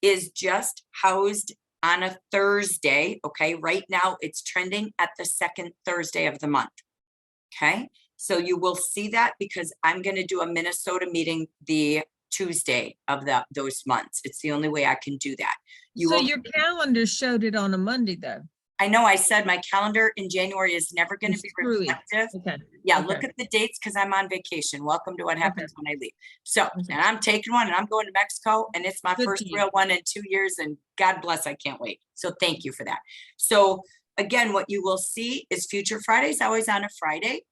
[SPEAKER 1] is just housed on a Thursday. Okay, right now it's trending at the second Thursday of the month. Okay, so you will see that because I'm going to do a Minnesota meeting the Tuesday of those months. It's the only way I can do that.
[SPEAKER 2] So your calendar showed it on a Monday though.
[SPEAKER 1] I know I said my calendar in January is never going to be
[SPEAKER 2] Screwy.
[SPEAKER 1] reflective.
[SPEAKER 2] Okay.
[SPEAKER 1] Yeah,
[SPEAKER 2] Okay.
[SPEAKER 1] look at the dates because I'm on vacation. Welcome to what happens when I leave. So,
[SPEAKER 2] Okay.
[SPEAKER 1] and I'm taking one and I'm going to Mexico and it's my
[SPEAKER 2] Good
[SPEAKER 1] first
[SPEAKER 2] for you.
[SPEAKER 1] real one in 2 years and God bless, I can't wait. So thank you for that. So again, what you will see is Future Fridays, always on a Friday.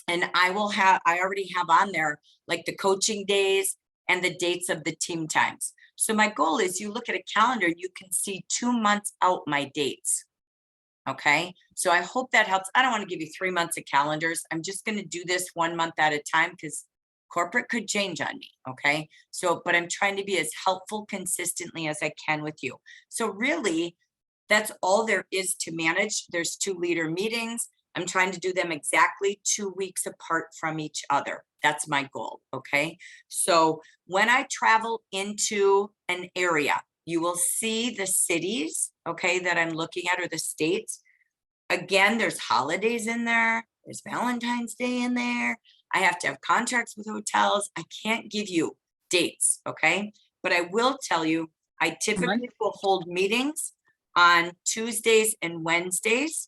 [SPEAKER 1] And I already have on there like the coaching days and the dates of the team times. So my goal is you look at a calendar, you can see 2 months out my dates. Okay, so I hope that helps. I don't want to give you 3 months of calendars. I'm just going to do this 1 month at a time because corporate could change on me. Okay, so, but I'm trying to be as helpful consistently as I can with you. So really, that's all there is to manage. There's 2 leader meetings. I'm trying to do them exactly 2 weeks apart from each other. That's my goal. Okay, so when I travel into an area, you will see the cities, okay, that I'm looking at, or the states. Again, there's holidays in there. There's Valentine's Day in there. I have to have contracts with hotels. I can't give you dates, okay? But I will tell you, I typically will hold meetings on Tuesdays and Wednesdays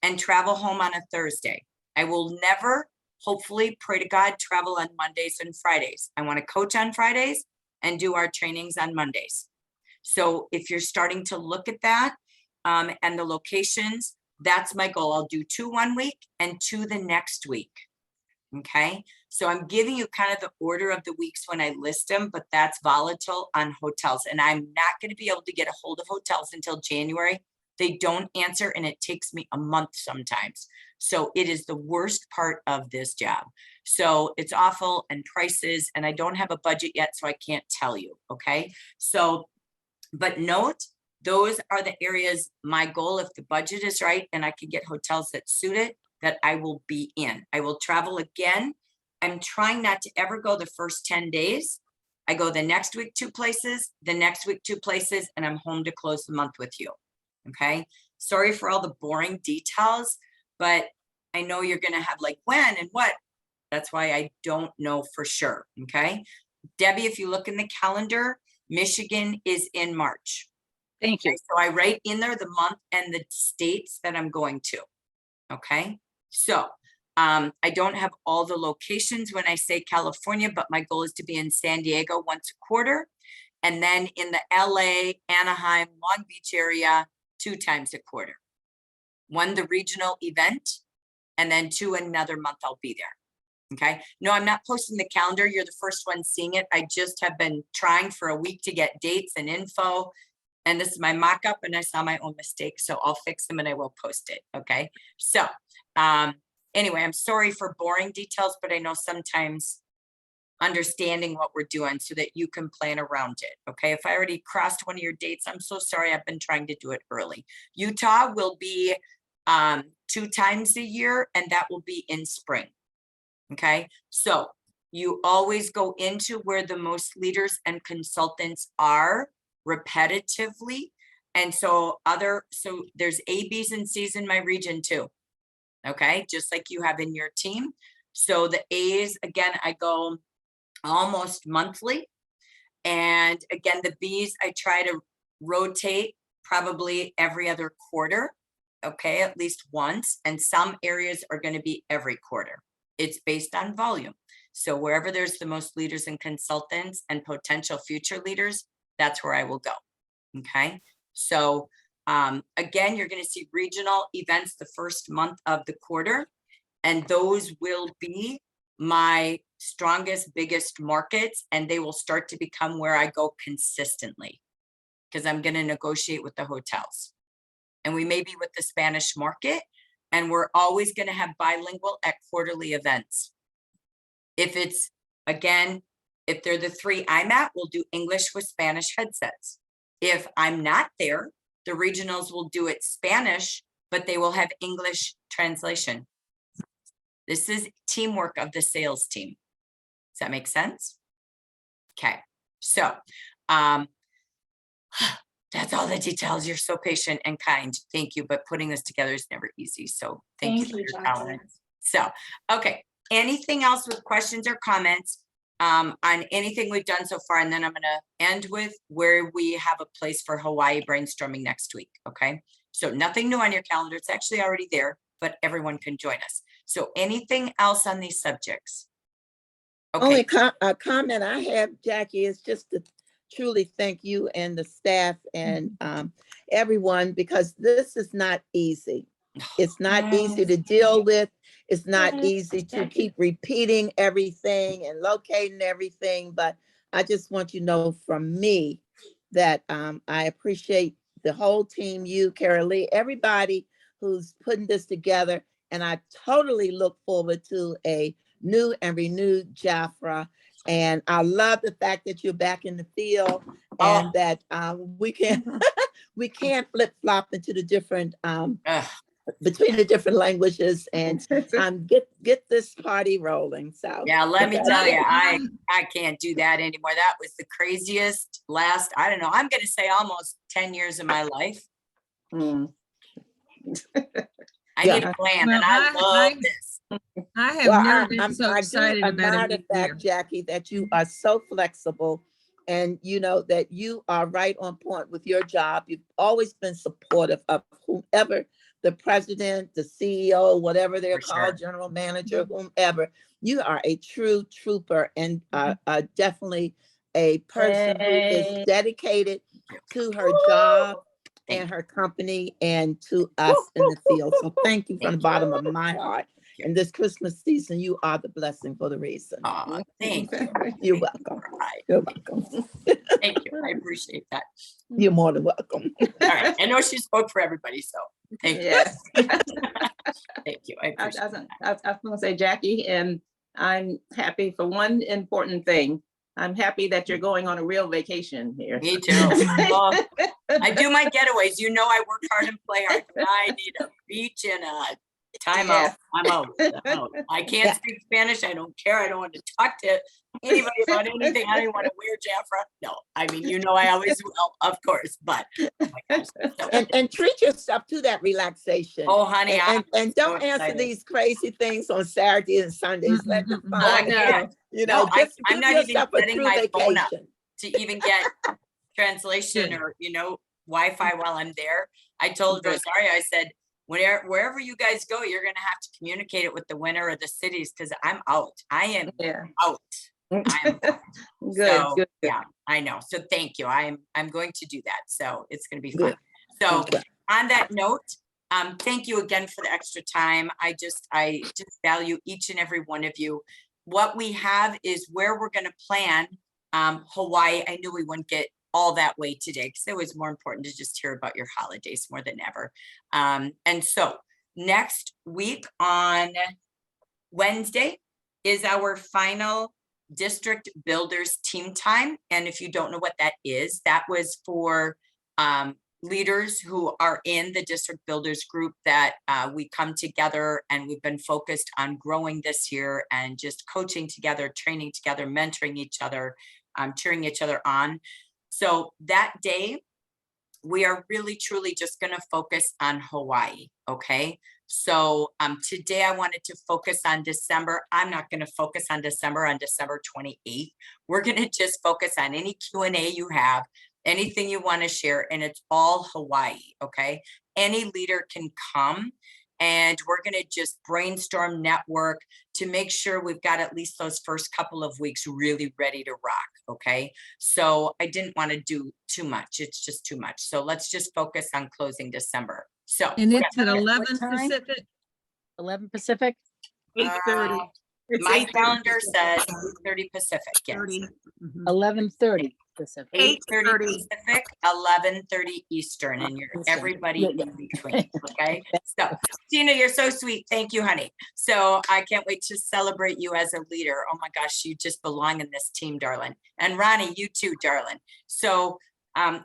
[SPEAKER 1] and travel home on a Thursday. I will never, hopefully, pray to God, travel on Mondays and Fridays. I want to coach on Fridays and do our trainings on Mondays. So if you're starting to look at that and the locations, that's my goal. I'll do 2 1 week and 2 the next week. Okay, so I'm giving you kind of the order of the weeks when I list them, but that's volatile on hotels. And I'm not going to be able to get a hold of hotels until January. They don't answer and it takes me a month sometimes. So it is the worst part of this job. So it's awful, and prices, and I don't have a budget yet, so I can't tell you. Okay, so but note, those are the areas, my goal, if the budget is right and I can get hotels that suit it, that I will be in. I will travel again. I'm trying not to ever go the first 10 days. I go the next week 2 places, the next week 2 places, and I'm home to close the month with you. Okay, sorry for all the boring details, but I know you're going to have like when and what. That's why I don't know for sure. Okay, Debbie, if you look in the calendar, Michigan is in March.
[SPEAKER 4] Thank you.
[SPEAKER 1] Okay, so I write in there the month and the states that I'm going to. Okay, so I don't have all the locations when I say California, but my goal is to be in San Diego once a quarter, and then in the LA, Anaheim, Long Beach area 2 times a quarter. 1 the regional event, and then 2 another month I'll be there. Okay, no, I'm not posting the calendar. You're the first one seeing it. I just have been trying for a week to get dates and info. And this is my mock-up, and I saw my own mistakes, so I'll fix them and I will post it. Okay, so anyway, I'm sorry for boring details, but I know sometimes understanding what we're doing so that you can plan around it. Okay, if I already crossed one of your dates, I'm so sorry. I've been trying to do it early. Utah will be 2 times a year, and that will be in spring. Okay, so you always go into where the most leaders and consultants are repetitively. And so there's A, B's, and C's in my region too. Okay, just like you have in your team. So the A's, again, I go almost monthly. And again, the B's, I try to rotate probably every other quarter. Okay, at least once. And some areas are going to be every quarter. It's based on volume. So wherever there's the most leaders and consultants and potential future leaders, that's where I will go. Okay, so again, you're going to see regional events the first month of the quarter, and those will be my strongest, biggest markets, and they will start to become where I go consistently, because I'm going to negotiate with the hotels, and we may be with the Spanish market, and we're always going to have bilingual at quarterly events. If it's, again, if they're the 3 I'm at, we'll do English with Spanish headsets. If I'm not there, the regionals will do it Spanish, but they will have English translation. This is teamwork of the sales team. Does that make sense? Okay, so that's all the details. You're so patient and kind. Thank you. But putting this together is never easy. So thank you for your
[SPEAKER 6] Jackie.
[SPEAKER 1] tolerance. So, okay. Anything else with questions or comments on anything we've done so far? And then I'm going to end with where we have a place for Hawaii brainstorming next week. Okay. So nothing new on your calendar. It's actually already there, but everyone can join us. So anything else on these subjects?
[SPEAKER 10] Only
[SPEAKER 1] Okay.
[SPEAKER 10] a comment I have, Jackie, is just to truly thank you and the staff and everyone, because this is not easy. It's not easy to deal with. It's not
[SPEAKER 6] Yes,
[SPEAKER 10] easy to
[SPEAKER 6] Jackie.
[SPEAKER 10] keep repeating everything and locating everything. But I just want you to know from me that I appreciate the whole team, you, Carol Lee, everybody who's putting this together. And I totally look forward to a new and renewed Jafra. And I love the fact that you're back in the field and that we can flip flop into the different between the different languages and get this party rolling. So
[SPEAKER 1] Yeah, let me tell you, I can't do that anymore. That was the craziest last, I don't know, I'm going to say almost 10 years of my life. I need a plan,
[SPEAKER 2] Well,
[SPEAKER 1] and I love this.
[SPEAKER 2] I have never been so
[SPEAKER 10] I do
[SPEAKER 2] excited about
[SPEAKER 10] admire
[SPEAKER 2] a
[SPEAKER 10] the
[SPEAKER 2] new
[SPEAKER 10] fact,
[SPEAKER 2] year.
[SPEAKER 10] Jackie, that you are so flexible and you know that you are right on point with your job. You've always been supportive of whomever, the president, the CEO, whatever they're
[SPEAKER 1] For
[SPEAKER 10] called,
[SPEAKER 1] sure.
[SPEAKER 10] general manager, whomever. You are a true trooper and definitely a person who is dedicated to her job and her company and to us in the field. So thank you from the bottom of my heart. And this Christmas season, you are the blessing for the reason.
[SPEAKER 1] Aw, thank you.
[SPEAKER 10] You're welcome. You're welcome.
[SPEAKER 1] Thank you. I appreciate that.
[SPEAKER 10] You're more than welcome.
[SPEAKER 1] All right. I know she spoke for everybody, so thank you.
[SPEAKER 9] Yes.
[SPEAKER 1] Thank you. I
[SPEAKER 9] I
[SPEAKER 1] appreciate
[SPEAKER 9] was going to say, Jackie, and I'm happy for one important thing. I'm happy that you're going on a real vacation here.
[SPEAKER 1] Me too. Well, I do my getaways. You know, I work hard and play hard. When I need a beach and a time out, I'm out. I'm out. I can't speak Spanish. I don't care. I don't want to talk to anybody about anything. I don't even want to wear Jafra. No, I mean, you know, I always will, of course, but oh my gosh. So,
[SPEAKER 10] And treat yourself to that relaxation.
[SPEAKER 1] oh, honey,
[SPEAKER 10] And don't answer
[SPEAKER 1] excited.
[SPEAKER 10] these crazy things on Saturdays and Sundays. Let the fun.
[SPEAKER 1] I know.
[SPEAKER 10] You
[SPEAKER 1] No,
[SPEAKER 10] know, just
[SPEAKER 1] I'm
[SPEAKER 10] give
[SPEAKER 1] not even
[SPEAKER 10] yourself a
[SPEAKER 1] setting
[SPEAKER 10] true
[SPEAKER 1] my phone up
[SPEAKER 10] vacation.
[SPEAKER 1] to even get translation
[SPEAKER 2] Good.
[SPEAKER 1] or, you know, Wi-Fi while I'm there. I told
[SPEAKER 9] Good.
[SPEAKER 1] Rosario, I said, wherever you guys go, you're going to have to communicate it with the winner of the cities because I'm out. I am
[SPEAKER 9] Yeah.
[SPEAKER 1] out. I'm out.
[SPEAKER 9] Good,
[SPEAKER 1] So,
[SPEAKER 9] good.
[SPEAKER 1] yeah, I know. So thank you. I'm going to do that. So it's going to be fun.
[SPEAKER 10] Good.
[SPEAKER 1] So
[SPEAKER 10] Good.
[SPEAKER 1] on that note, thank you again for the extra time. I just value each and every one of you. What we have is where we're going to plan Hawaii. I knew we wouldn't get all that way today because it was more important to just hear about your holidays more than ever. And so next week on Wednesday is our final District Builders Team Time. And if you don't know what that is, that was for leaders who are in the District Builders group that we come together, and we've been focused on growing this year and just coaching together, training together, mentoring each other, cheering each other on. So that day, we are really truly just going to focus on Hawaii. Okay. So today I wanted to focus on December. I'm not going to focus on December 28th. We're going to just focus on any Q&A you have, anything you want to share, and it's all Hawaii. Okay. Any leader can come, and we're going to just brainstorm, network to make sure we've got at least those first couple of weeks really ready to rock. Okay. So I didn't want to do too much. It's just too much. So let's just focus on closing December. So
[SPEAKER 2] And it's at
[SPEAKER 4] What
[SPEAKER 2] 11
[SPEAKER 4] time?
[SPEAKER 2] Pacific.
[SPEAKER 4] 11 Pacific?
[SPEAKER 8] 8:30. It's
[SPEAKER 1] my
[SPEAKER 8] 8:30
[SPEAKER 1] calendar
[SPEAKER 8] Pacific.
[SPEAKER 1] says 8:30 Pacific. Yes.
[SPEAKER 8] 30. Mhm.
[SPEAKER 4] 11:30 Pacific.
[SPEAKER 1] 8:30
[SPEAKER 8] 8:30.
[SPEAKER 1] Pacific, 11:30 Eastern, and you're
[SPEAKER 4] Eastern.
[SPEAKER 1] everybody
[SPEAKER 4] Yeah,
[SPEAKER 1] in between. Okay. So Tina, you're so sweet. Thank you, honey. So I can't wait to celebrate you as a leader. Oh my gosh, you just belong in this team, darling. And Ronnie, you too, darling. So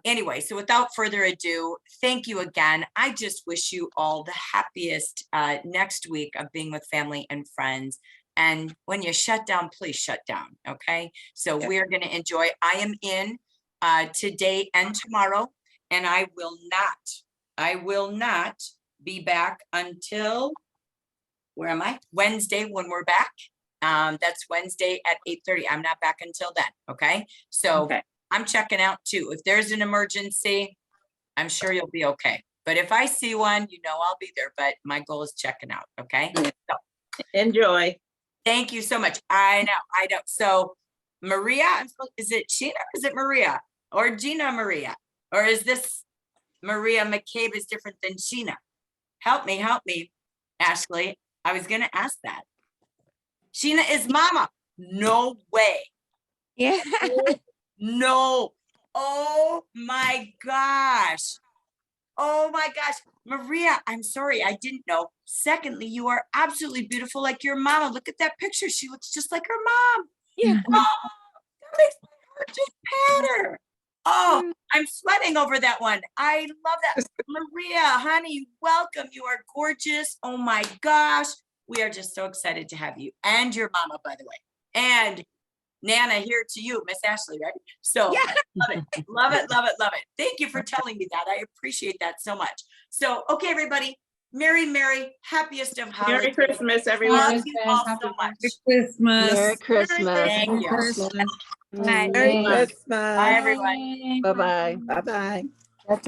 [SPEAKER 1] anyway, so without further ado, thank you again. I just wish you all the happiest next week of being with family and friends. And when you shut down, please shut down. Okay. So we're going to enjoy. I am in today and tomorrow, and I will not be back until, where am I? Wednesday when we're back. That's Wednesday at 8:30. I'm not back until then. Okay. So
[SPEAKER 9] Okay.
[SPEAKER 1] I'm checking out too. If there's an emergency, I'm sure you'll be okay. But if I see one, I'll be there. But my goal is checking out. Okay.
[SPEAKER 9] Yeah.
[SPEAKER 1] So
[SPEAKER 9] Enjoy.
[SPEAKER 1] thank you so much. I know. So Maria, is it Sheena or is it Maria or Gina Maria? Or is this Maria McCabe is different than Sheena? Help me, Ashley. I was going to ask that. Sheena is mama. No way.
[SPEAKER 10] Yeah.
[SPEAKER 1] No. Oh my gosh. Oh my gosh. Maria, I'm sorry. I didn't know. Secondly, you are absolutely beautiful like your mama. Look at that picture. She looks just like her mom.
[SPEAKER 10] Yeah.
[SPEAKER 1] Oh, that makes my heart just patter. Oh, I'm sweating over that one. I love that. Maria, honey, welcome. You are gorgeous. Oh my gosh. We are just so excited to have you and your mama, by the way. And Nana, here to you, Miss Ashley, right? So
[SPEAKER 10] Yeah.
[SPEAKER 1] love it. Thank you for telling me that. I appreciate that so much. So, okay, everybody, merry, happiest of holidays.
[SPEAKER 9] Merry Christmas, everyone.
[SPEAKER 1] Love you all so much.
[SPEAKER 7] Christmas.
[SPEAKER 3] Merry Christmas.
[SPEAKER 1] Thank you.
[SPEAKER 2] Christmas.
[SPEAKER 10] Merry
[SPEAKER 3] Bye.
[SPEAKER 10] Christmas.
[SPEAKER 1] Bye, everyone.
[SPEAKER 3] Bye-bye.
[SPEAKER 10] Bye-bye.